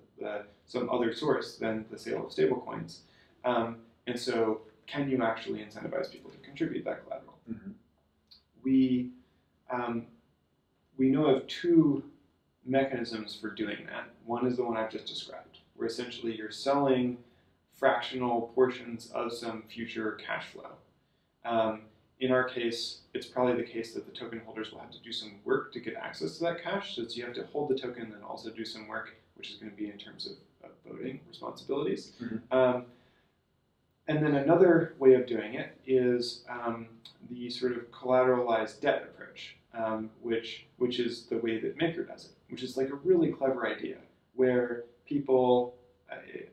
some other source than the sale of stablecoins. And so, can you actually incentivize people to contribute that collateral? Mm-hmm. We know of two mechanisms for doing that. One is the one I've just described, where essentially you're selling fractional portions of some future cash flow. In our case, it's probably the case that the token holders will have to do some work to get access to that cash. So you have to hold the token and then also do some work, which is going to be in terms of voting responsibilities. Mm-hmm. And then another way of doing it is the sort of collateralized debt approach, which is the way that Maker does it, which is like a really clever idea where people,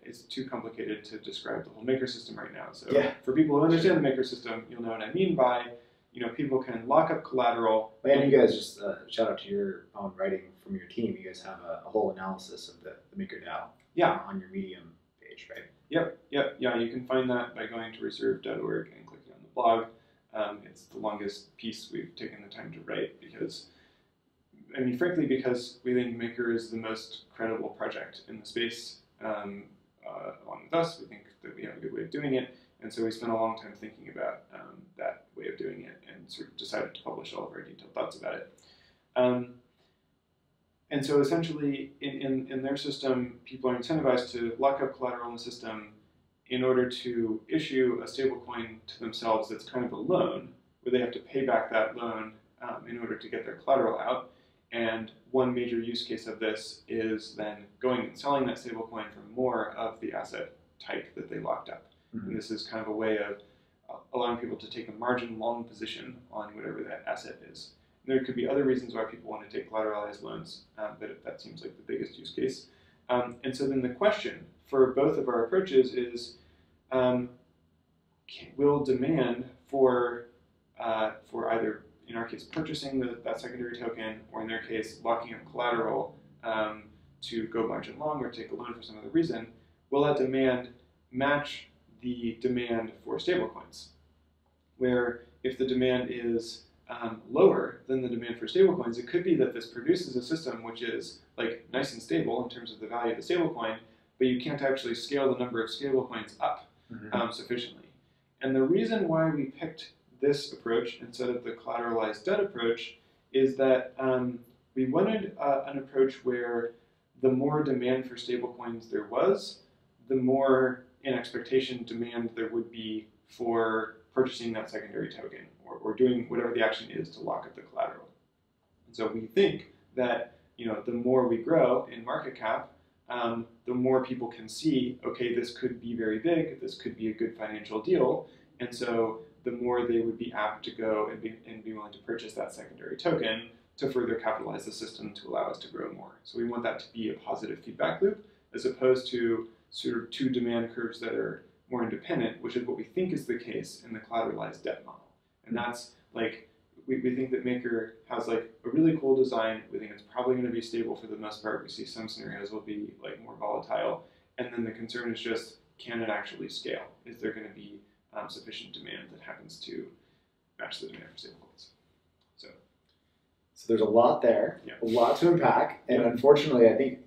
it's too complicated to describe the whole Maker system right now. So yeah. For people who understand the Maker system, you'll know what I mean by, you know, people can lock up collateral. And you guys just, shout out to your own writing from your team, you guys have a whole analysis of the Maker DAO on your Medium page, right? Yep. Yeah, you can find that by going to reserve.org and clicking on the blog. It's the longest piece we've taken the time to write because, I mean, frankly, because we think Maker is the most credible project in the space. Along with us, we think that we have a good way of doing it, and so we spent a long time thinking about that way of doing it and sort of decided to publish all of our detailed thoughts about it. And so essentially, in their system, people are incentivized to lock up collateral in the system in order to issue a stablecoin to themselves that's kind of a loan, where they have to pay back that loan in order to get their collateral out. And one major use case of this is then going and selling that stablecoin for more of the asset type that they locked up. Mm-hmm. And this is kind of a way of allowing people to take a margin long position on whatever that asset is. And there could be other reasons why people want to take collateralized loans, but that seems like the biggest use case. And so then the question for both of our approaches is, will demand for either, in our case, purchasing that secondary token, or in their case, locking up collateral to go margin long or take a loan for some other reason, will that demand match the demand for stablecoins? Where if the demand is lower than the demand for stablecoins, it could be that this produces a system which is like nice and stable in terms of the value of the stablecoin, but you can't actually scale the number of stablecoins up sufficiently. And the reason why we picked this approach instead of the collateralized debt approach is that we wanted an approach where the more demand for stablecoins there was, the more in expectation demand there would be for purchasing that secondary token or doing whatever the action is to lock up the collateral. And so we think that the more we grow in market cap, the more people can see, okay, this could be very big, this could be a good financial deal, and so the more they would be apt to go and be willing to purchase that secondary token to further capitalize the system to allow us to grow more. So we want that to be a positive feedback loop, as opposed to sort of two demand curves that are more independent, which is what we think is the case in the collateralized debt model. And that's like, we think that Maker has like a really cool design. We think it's probably going to be stable for the most part. We see some scenarios will be like more volatile. And then the concern is just, can it actually scale? Is there going to be sufficient demand that happens to match the demand for stablecoins? So there's a lot there, a lot to unpack. And unfortunately, I think,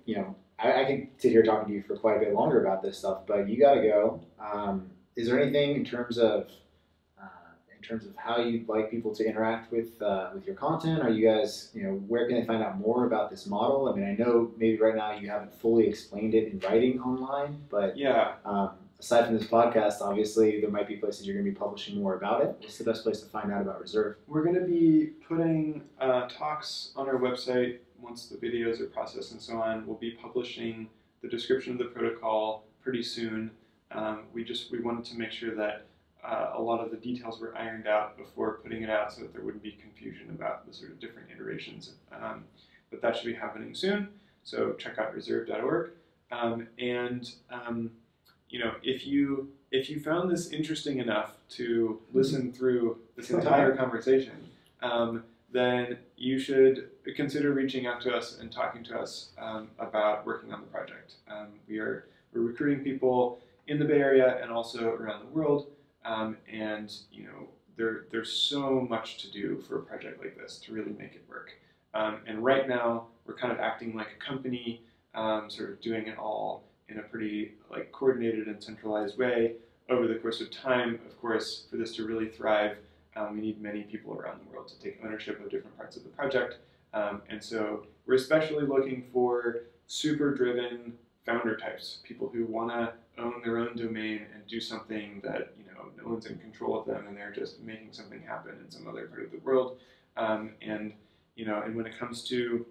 I can sit here talking to you for quite a bit longer about this stuff, but you got to go. Is there anything in terms of how you'd like people to interact with your content? Are you guys, where can they find out more about this model? I mean, I know maybe right now you haven't fully explained it in writing online, but aside from this podcast, obviously there might be places you're going to be publishing more about it. What's the best place to find out about Reserve? We're going to be putting talks on our website once the videos are processed and so on. We'll be publishing the description of the protocol pretty soon. We wanted to make sure that a lot of the details were ironed out before putting it out so that there wouldn't be confusion about the sort of different iterations. But that should be happening soon, so check out reserve.org. If you found this interesting enough to listen through this entire conversation, then you should consider reaching out to us and talking to us about working on the project. We're recruiting people in the Bay Area and also around the world. There's so much to do for a project like this to really make it work. And right now, we're kind of acting like a company, sort of doing it all in a pretty coordinated and centralized way. Over the course of time, of course, for this to really thrive, we need many people around the world to take ownership of different parts of the project. And so we're especially looking for super driven founder types, people who want to own their own domain and do something that no one's in control of them, and they're just making something happen in some other part of the world. And when it comes to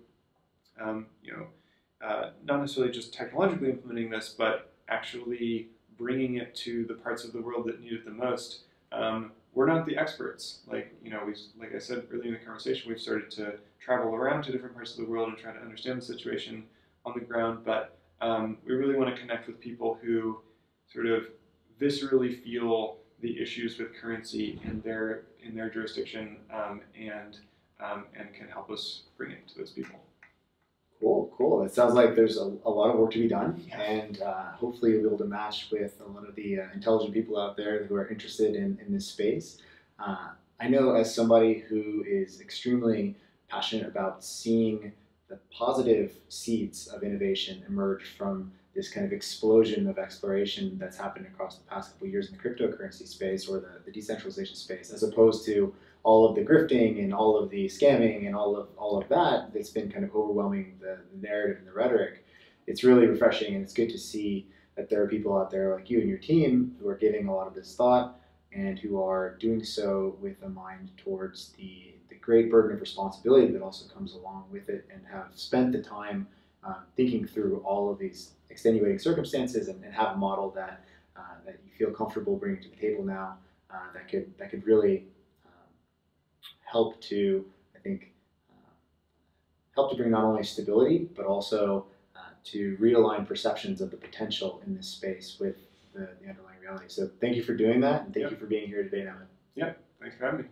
not necessarily just technologically implementing this, but actually bringing it to the parts of the world that need it the most, we're not the experts. Like I said earlier in the conversation, we've started to travel around to different parts of the world and try to understand the situation on the ground, but we really want to connect with people who sort of viscerally feel the issues with currency in their jurisdiction and can help us bring it to those people. Cool. It sounds like there's a lot of work to be done, and hopefully you'll be able to match with a lot of the intelligent people out there who are interested in this space. I know as somebody who is extremely passionate about seeing the positive seeds of innovation emerge from this kind of explosion of exploration that's happened across the past couple of years in the cryptocurrency space or the decentralization space, as opposed to all of the grifting and all of the scamming and all of that's been kind of overwhelming the narrative and the rhetoric. It's really refreshing, and it's good to see that there are people out there like you and your team who are giving a lot of this thought and who are doing so with a mind towards the great burden of responsibility that also comes along with it, and have spent the time thinking through all of these extenuating circumstances and have a model that you feel comfortable bringing to the table now that could really help to, I think, help to bring not only stability but also to realign perceptions of the potential in this space with the underlying reality. So thank you for doing that, and thank you for being here today, Nevin. Yeah, thanks for having me.